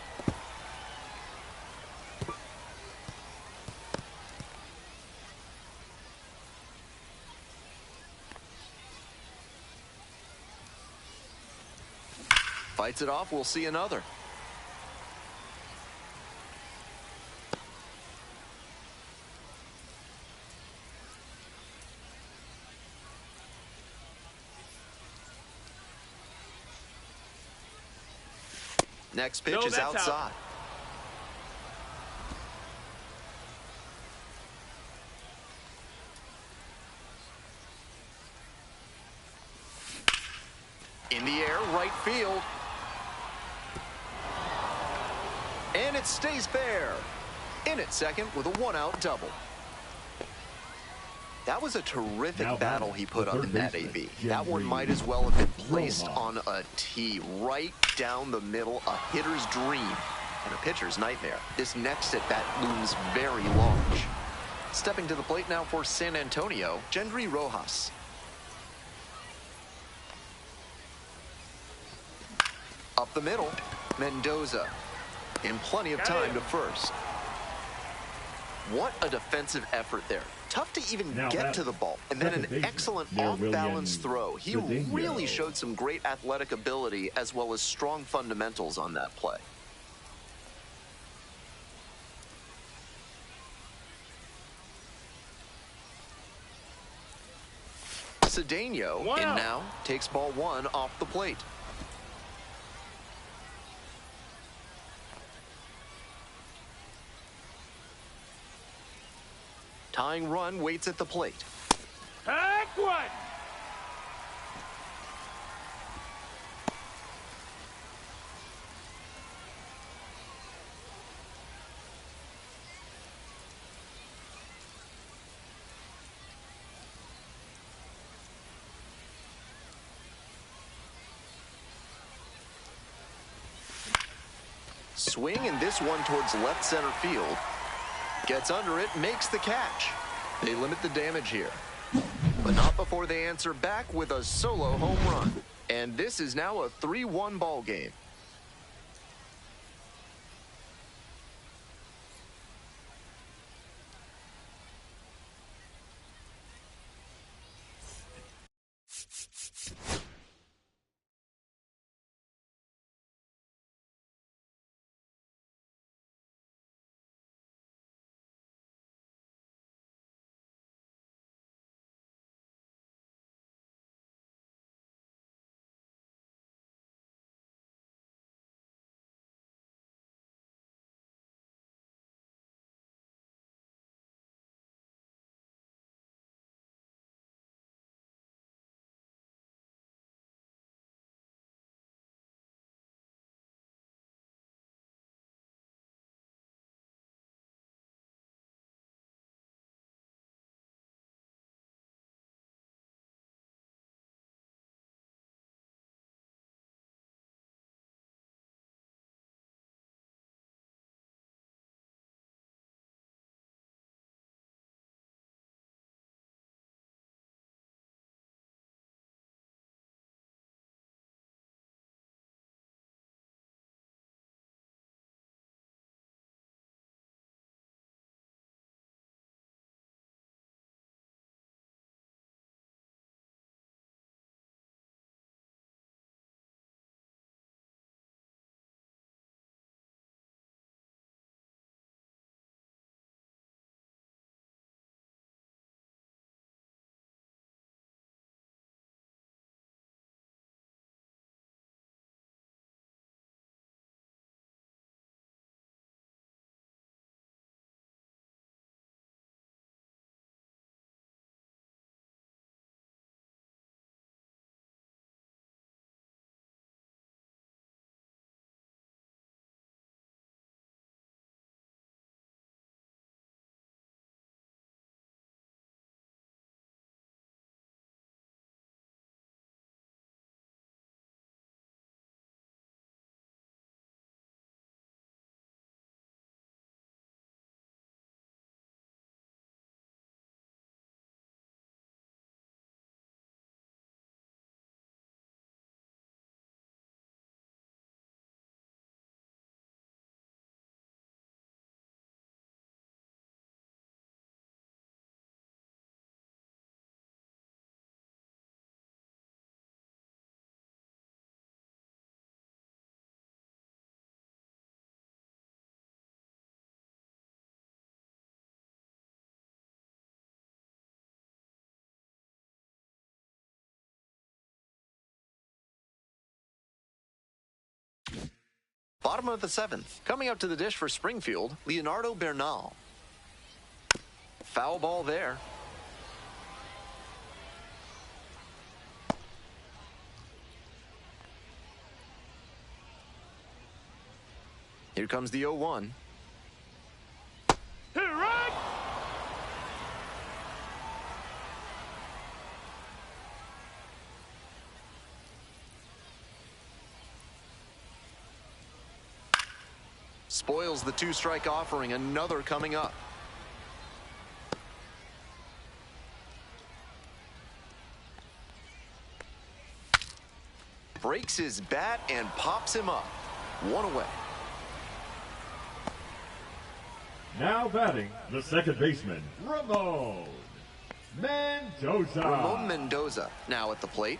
A: Fights it off. We'll see another. Next pitch is outside.
B: Out.
A: In the air, right field. And it stays fair. In at second with a 1-out double. That was a terrific battle he put up in that AV. That one might as well have been placed on a tee right down the middle, a hitter's dream and a pitcher's nightmare. This next at bat looms very large. Stepping to the plate now for San Antonio, Gendry Rojas. Up the middle, Mendoza. In plenty of time to first. What a defensive effort there. Tough to even get to the ball. And then an excellent off-balance throw. He really showed some great athletic ability as well as strong fundamentals on that play. Cedeno in now, takes ball 1 off the plate. Tying run waits at the plate.
B: Heck one.
A: swing, and this one towards left center field. Gets under it, makes the catch. They limit the damage here, but not before they answer back with a solo home run. And this is now a 3-1 ball game. Bottom of the 7th. Coming up to the dish for Springfield, Leonardo Bernal. Foul ball there. Here comes the 0-1.
B: Hit it right!
A: Spoils the 2-strike offering. Another coming up. Breaks his bat and pops him up. 1 away.
C: Now batting, the second baseman, Ramon Mendoza.
A: Ramon Mendoza now at the plate.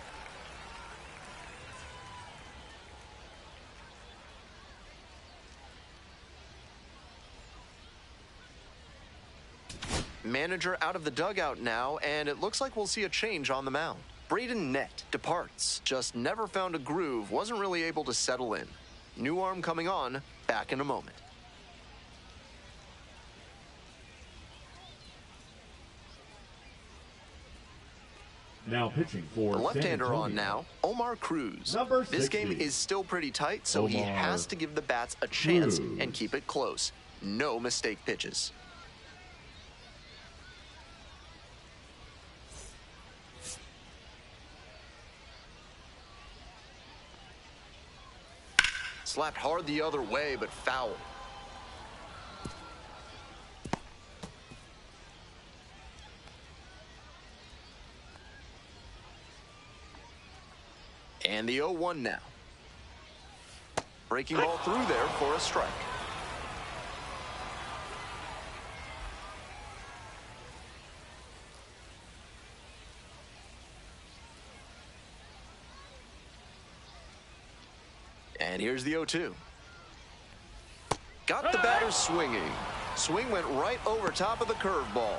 A: Manager out of the dugout now, and it looks like we'll see a change on the mound. Braden Nett departs. Just never found a groove, wasn't really able to settle in. New arm coming on, back in a moment.
C: Now pitching for
A: The
C: San
A: left-hander
C: Antonio.
A: on now, Omar Cruz.
C: Number
A: This game
C: 60.
A: is still pretty tight, so he
C: Omar
A: has to give the bats a chance
C: Cruz.
A: and keep it close. No mistake pitches. slapped hard the other way, but foul. And the 0-1 now. Breaking ball through there for a strike. And here's the 0-2. Got the batter swinging. Swing went right over top of the curveball.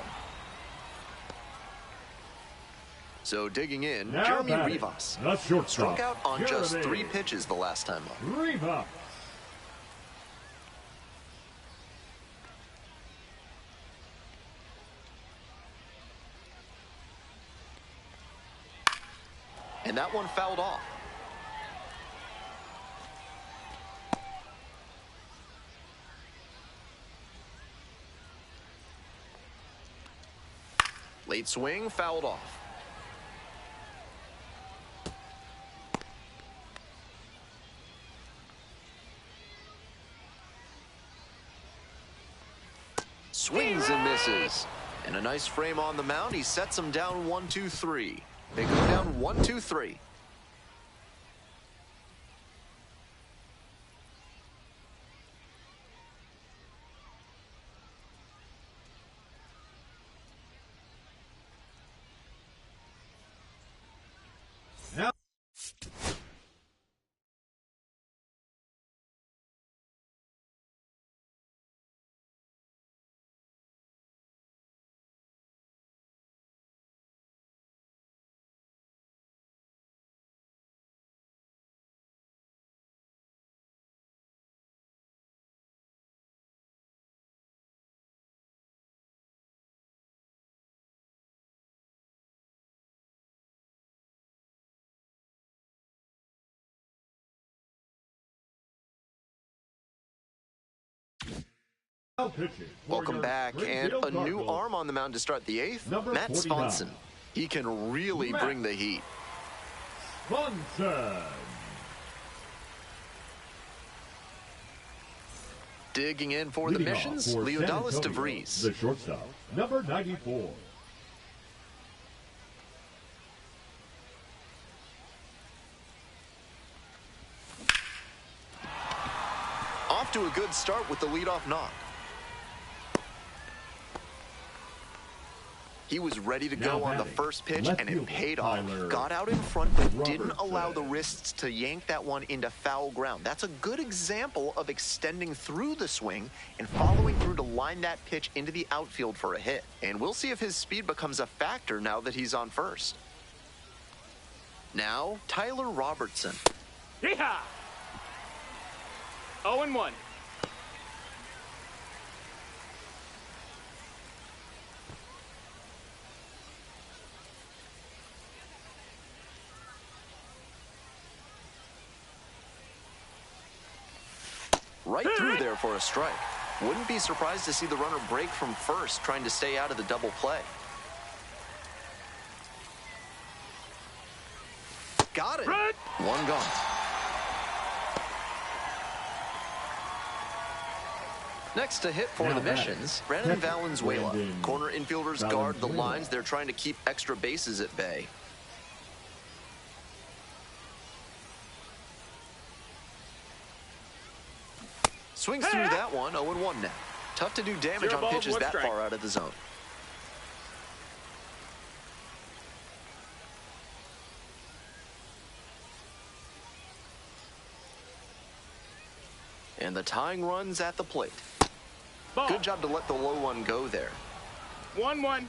A: So digging in,
C: now
A: Jeremy
C: batting,
A: Rivas.
C: the shortstop,
A: Struck out on just
C: Jeremy
A: 3 pitches the last time up.
C: Rivas.
A: And that one fouled off. Late swing, fouled off. Swings and misses. And a nice frame on the mound. He sets him down 1-2-3. They go down 1-2-3.
C: Now pitching for
A: Welcome
C: your
A: back, and
C: Springfield
A: a new
C: Cardinals,
A: arm on the mound to start the 8th,
C: number
A: Matt
C: 49.
A: Sponson. He can really
C: Matt
A: bring the heat.
C: Sponson.
A: Digging in for the
C: Leading off
A: missions,
C: for San
A: Leodalis
C: Antonio,
A: DeVries.
C: the shortstop, number 94.
A: Off to a good start with the leadoff knock. He was ready to
C: Now
A: go on the
C: batting,
A: first pitch,
C: left
A: and it
C: fielder,
A: paid off.
C: Tyler
A: Got out in front, but didn't
C: Robertson.
A: allow the wrists to yank that one into foul ground. That's a good example of extending through the swing and following through to line that pitch into the outfield for a hit. And we'll see if his speed becomes a factor now that he's on first. Now, Tyler Robertson.
B: Yeehaw! 0-1.
A: Right through there for a strike. Wouldn't be surprised to see the runner break from first, trying to stay out of the double play. Got it.
B: Right.
A: One gone. Next to hit for
C: Now
A: the
C: batting,
A: missions, Brandon
C: catcher,
A: Valenzuela.
C: Brandon
A: Corner infielders guard the
C: Valenzuela.
A: lines. They're trying to keep extra bases at bay. Swings through that one, 0-1 now. Tough to do damage
B: 0
A: on
B: balls,
A: pitches
B: 1
A: that
B: strike.
A: far out of the zone. And the tying run's at the plate.
B: Ball.
A: Good job to let the low one go there.
B: 1-1.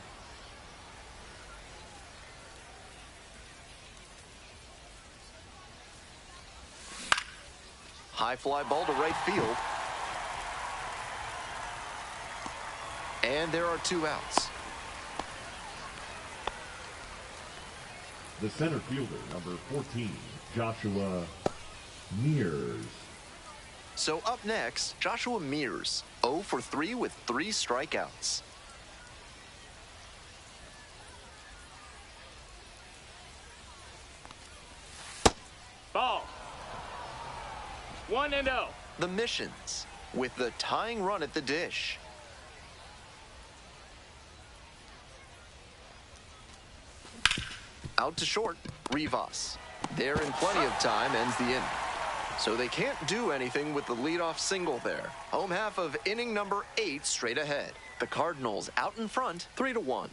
A: High fly ball to right field. And there are 2 outs.
C: The center fielder, number 14, Joshua Mears.
A: So up next, Joshua Mears, 0 for 3 with 3 strikeouts.
B: Ball. 1-0.
A: The Missions with the tying run at the dish. Out to short, Rivas. There in plenty of time, ends the inning. So they can't do anything with the leadoff single there. Home half of inning number 8 straight ahead. The Cardinals out in front, 3-1.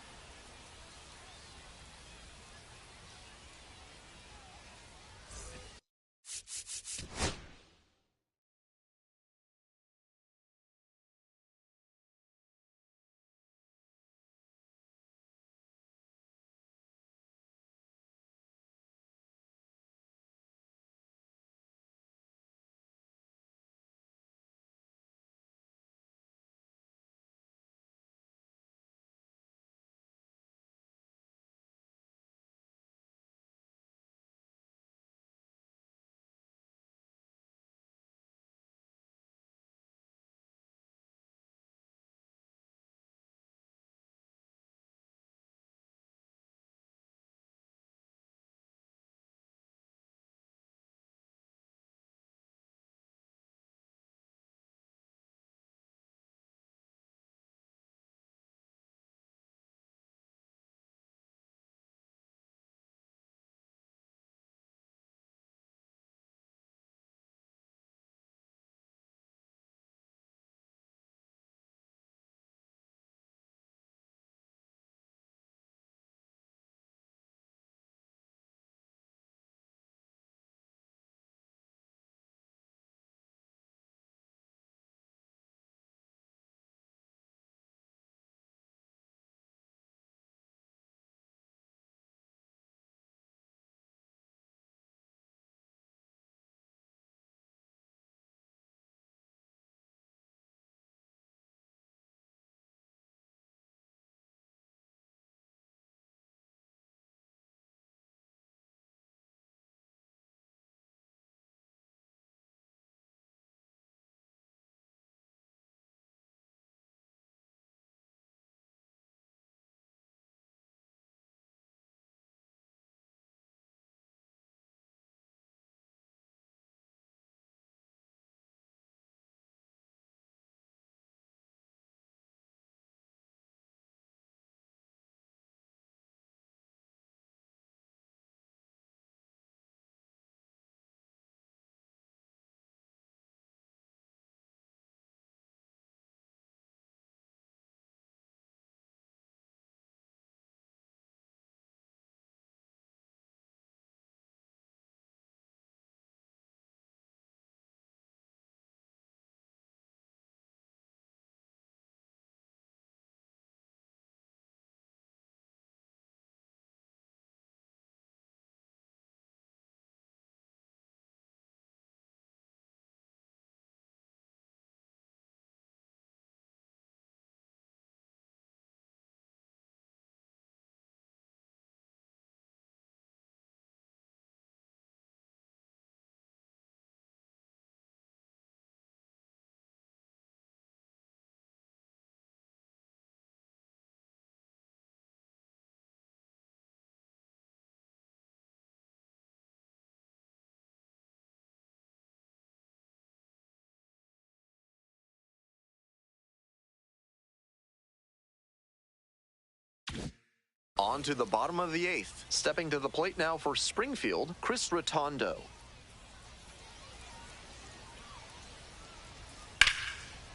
A: On to the bottom of the 8th. Stepping to the plate now for Springfield, Chris Rotondo.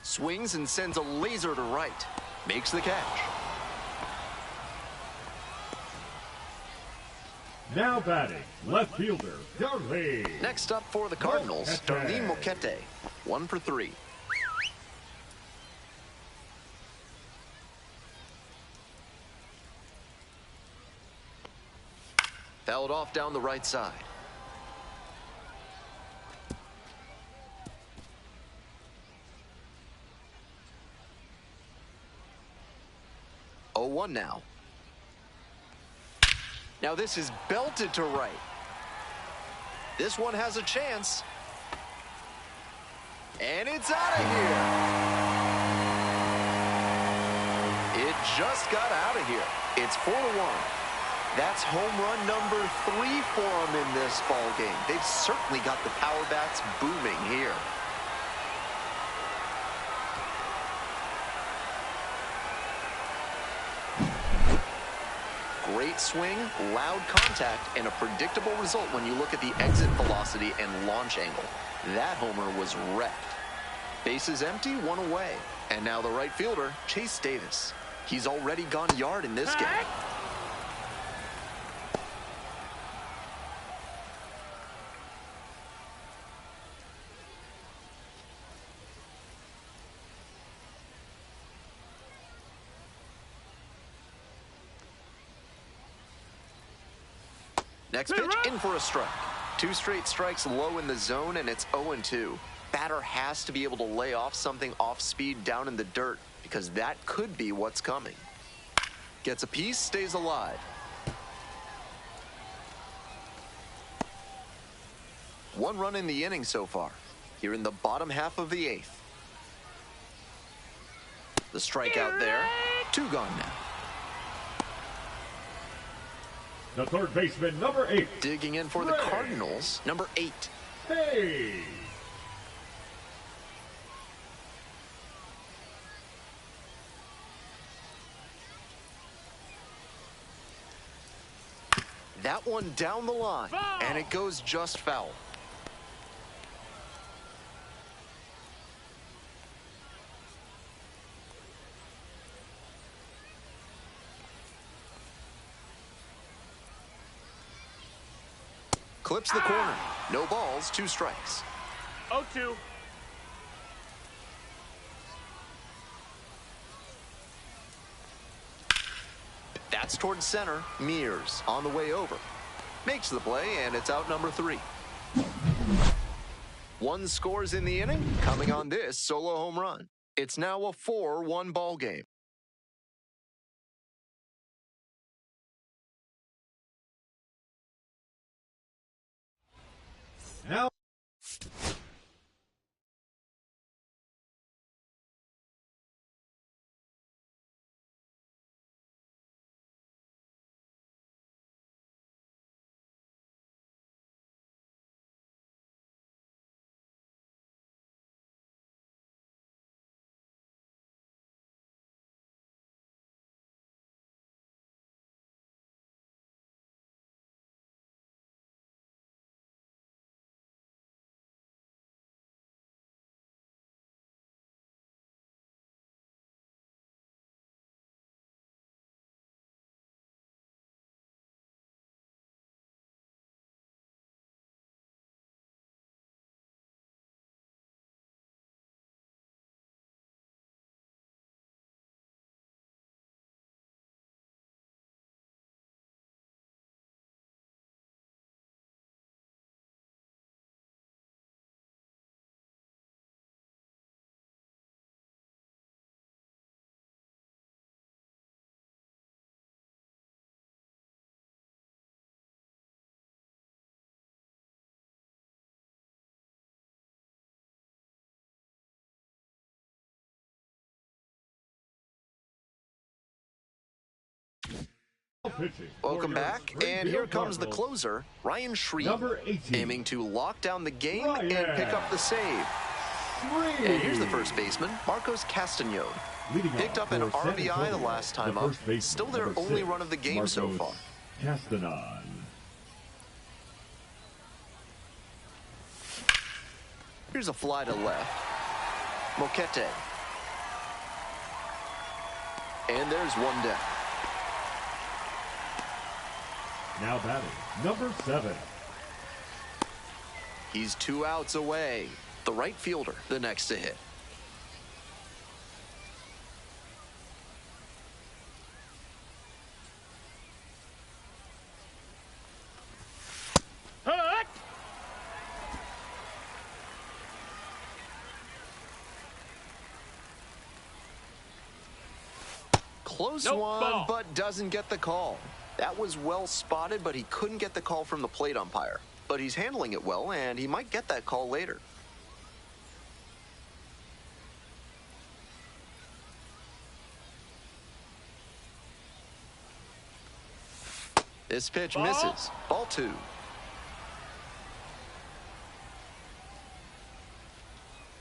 A: Swings and sends a laser to right. Makes the catch.
C: Now batting, left fielder, Darlene.
A: Next up for the Cardinals, Darlene Moquete. 1 for 3. Fouled off down the right side. Oh, 1 now. Now this is belted to right. This one has a chance. And it's out of here. It just got out of here. It's 4-1. That's home run number 3 for them in this ball game. They've certainly got the power bats booming here. Great swing, loud contact, and a predictable result when you look at the exit velocity and launch angle. That homer was wrecked. Bases empty, 1 away. And now the right fielder, Chase Davis. He's already gone yard in this game. Next pitch, in for a strike. 2 straight strikes low in the zone, and it's 0-2. Batter has to be able to lay off something off speed down in the dirt, because that could be what's coming. Gets a piece, stays alive. One run in the inning so far. Here in the bottom half of the 8th. The strikeout there. 2 gone now.
C: The third baseman, number 8.
A: Digging in for the Cardinals, number 8.
C: Hey!
A: That one down the line, and it goes just foul. Clips the corner. No balls, 2 strikes.
B: 0-2.
A: That's towards center. Mears on the way over. Makes the play, and it's out number 3. 1 scores in the inning, coming on this solo home run. It's now a 4-1 ball game.
C: Now, pitching.
A: Welcome back, and here comes the closer, Ryan Shreve,
C: Number 18.
A: aiming to lock down the game
C: Ryan
A: and pick up the save.
C: Shreve.
A: And here's the first baseman, Marcos Castañon.
C: Leading
A: Picked
C: off
A: up an
C: for San
A: RBI the
C: Antonio,
A: last time
C: the
A: up.
C: first baseman,
A: Still their
C: number
A: only
C: 6,
A: run of the game so
C: Marcos
A: far.
C: Castañon.
A: Here's a fly to left. Moquete. And there's one down.
C: Now batting, number 7.
A: He's 2 outs away. The right fielder, the next to hit.
B: Hut!
A: Close
B: Nope,
A: one,
B: ball.
A: but doesn't get the call. That was well spotted, but he couldn't get the call from the plate umpire. But he's handling it well, and he might get that call later. This pitch
B: Ball.
A: misses. Ball 2.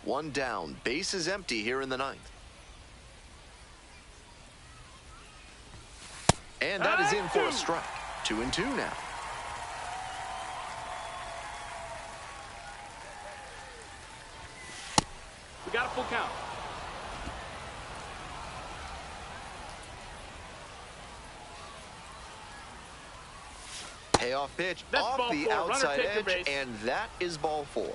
A: One down. Base is empty here in the 9th. And that is in for a strike. 2-2 now.
B: We got a full count.
A: Payoff pitch
B: That's
A: off
B: ball
A: the
B: 4. Runner
A: outside
B: takes the
A: edge,
B: base.
A: and that is ball 4.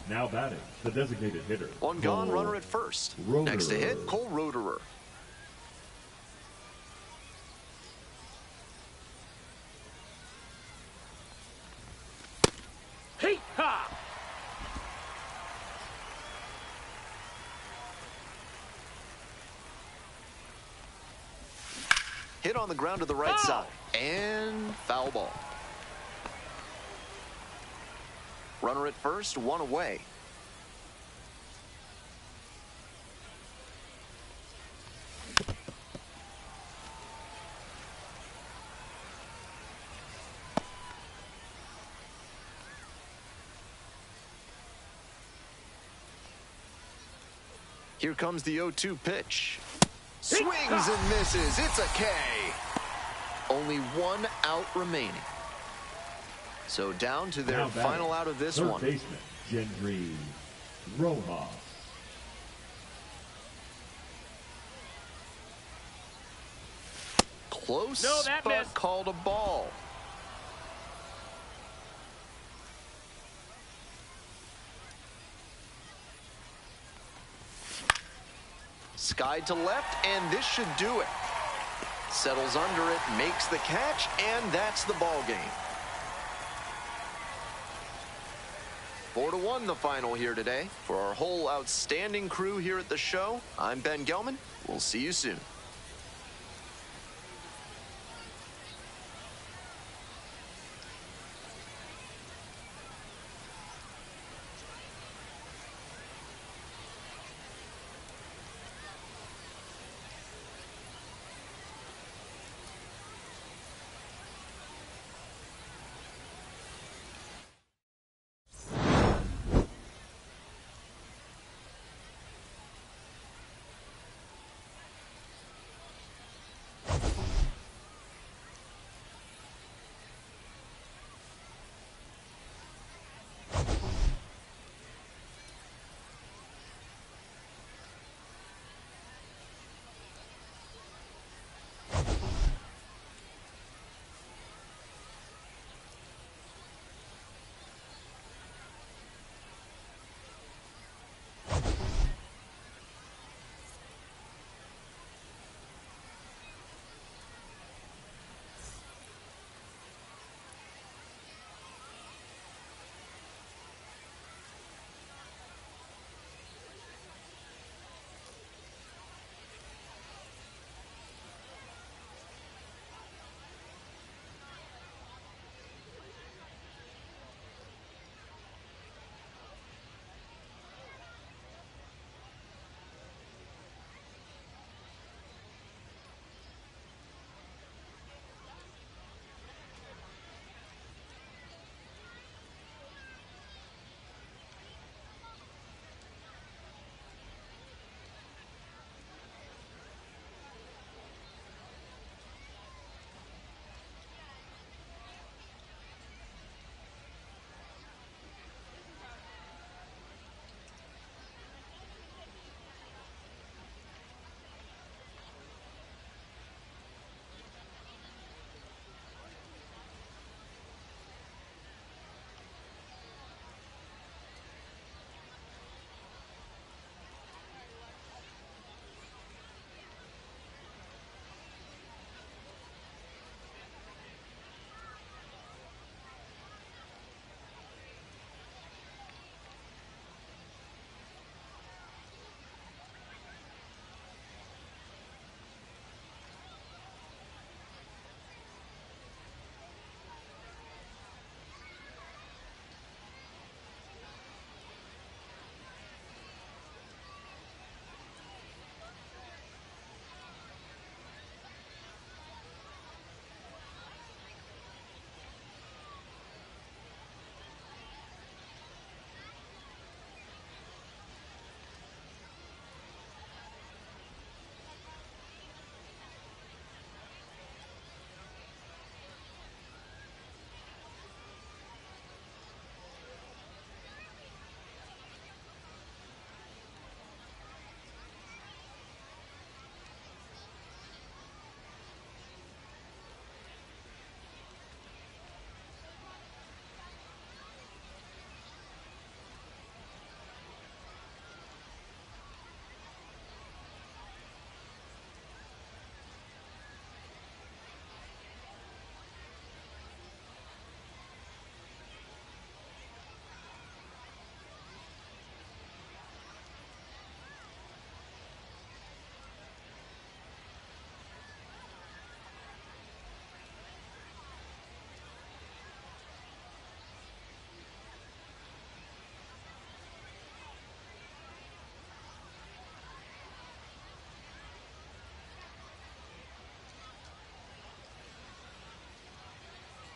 C: Now batting, the designated hitter.
A: One gone,
C: Cole
A: runner at first.
C: Roederer.
A: Next to hit, Cole Roederer.
B: Hey, ha!
A: Hit on the ground to the right
B: Foul.
A: side. And foul ball. Runner at first, one away. Here comes the 0-2 pitch. Swings and misses. It's a K. Only one out remaining. So down to their
C: Now batting,
A: final out of this
C: third
A: one.
C: baseman, Gendry Rojas.
A: Close,
B: No, that
A: but
B: missed.
A: called a ball. Skied to left, and this should do it. Settles under it, makes the catch, and that's the ball game. 4-1 the final here today. For our whole outstanding crew here at the show, I'm Ben Gelman. We'll see you soon.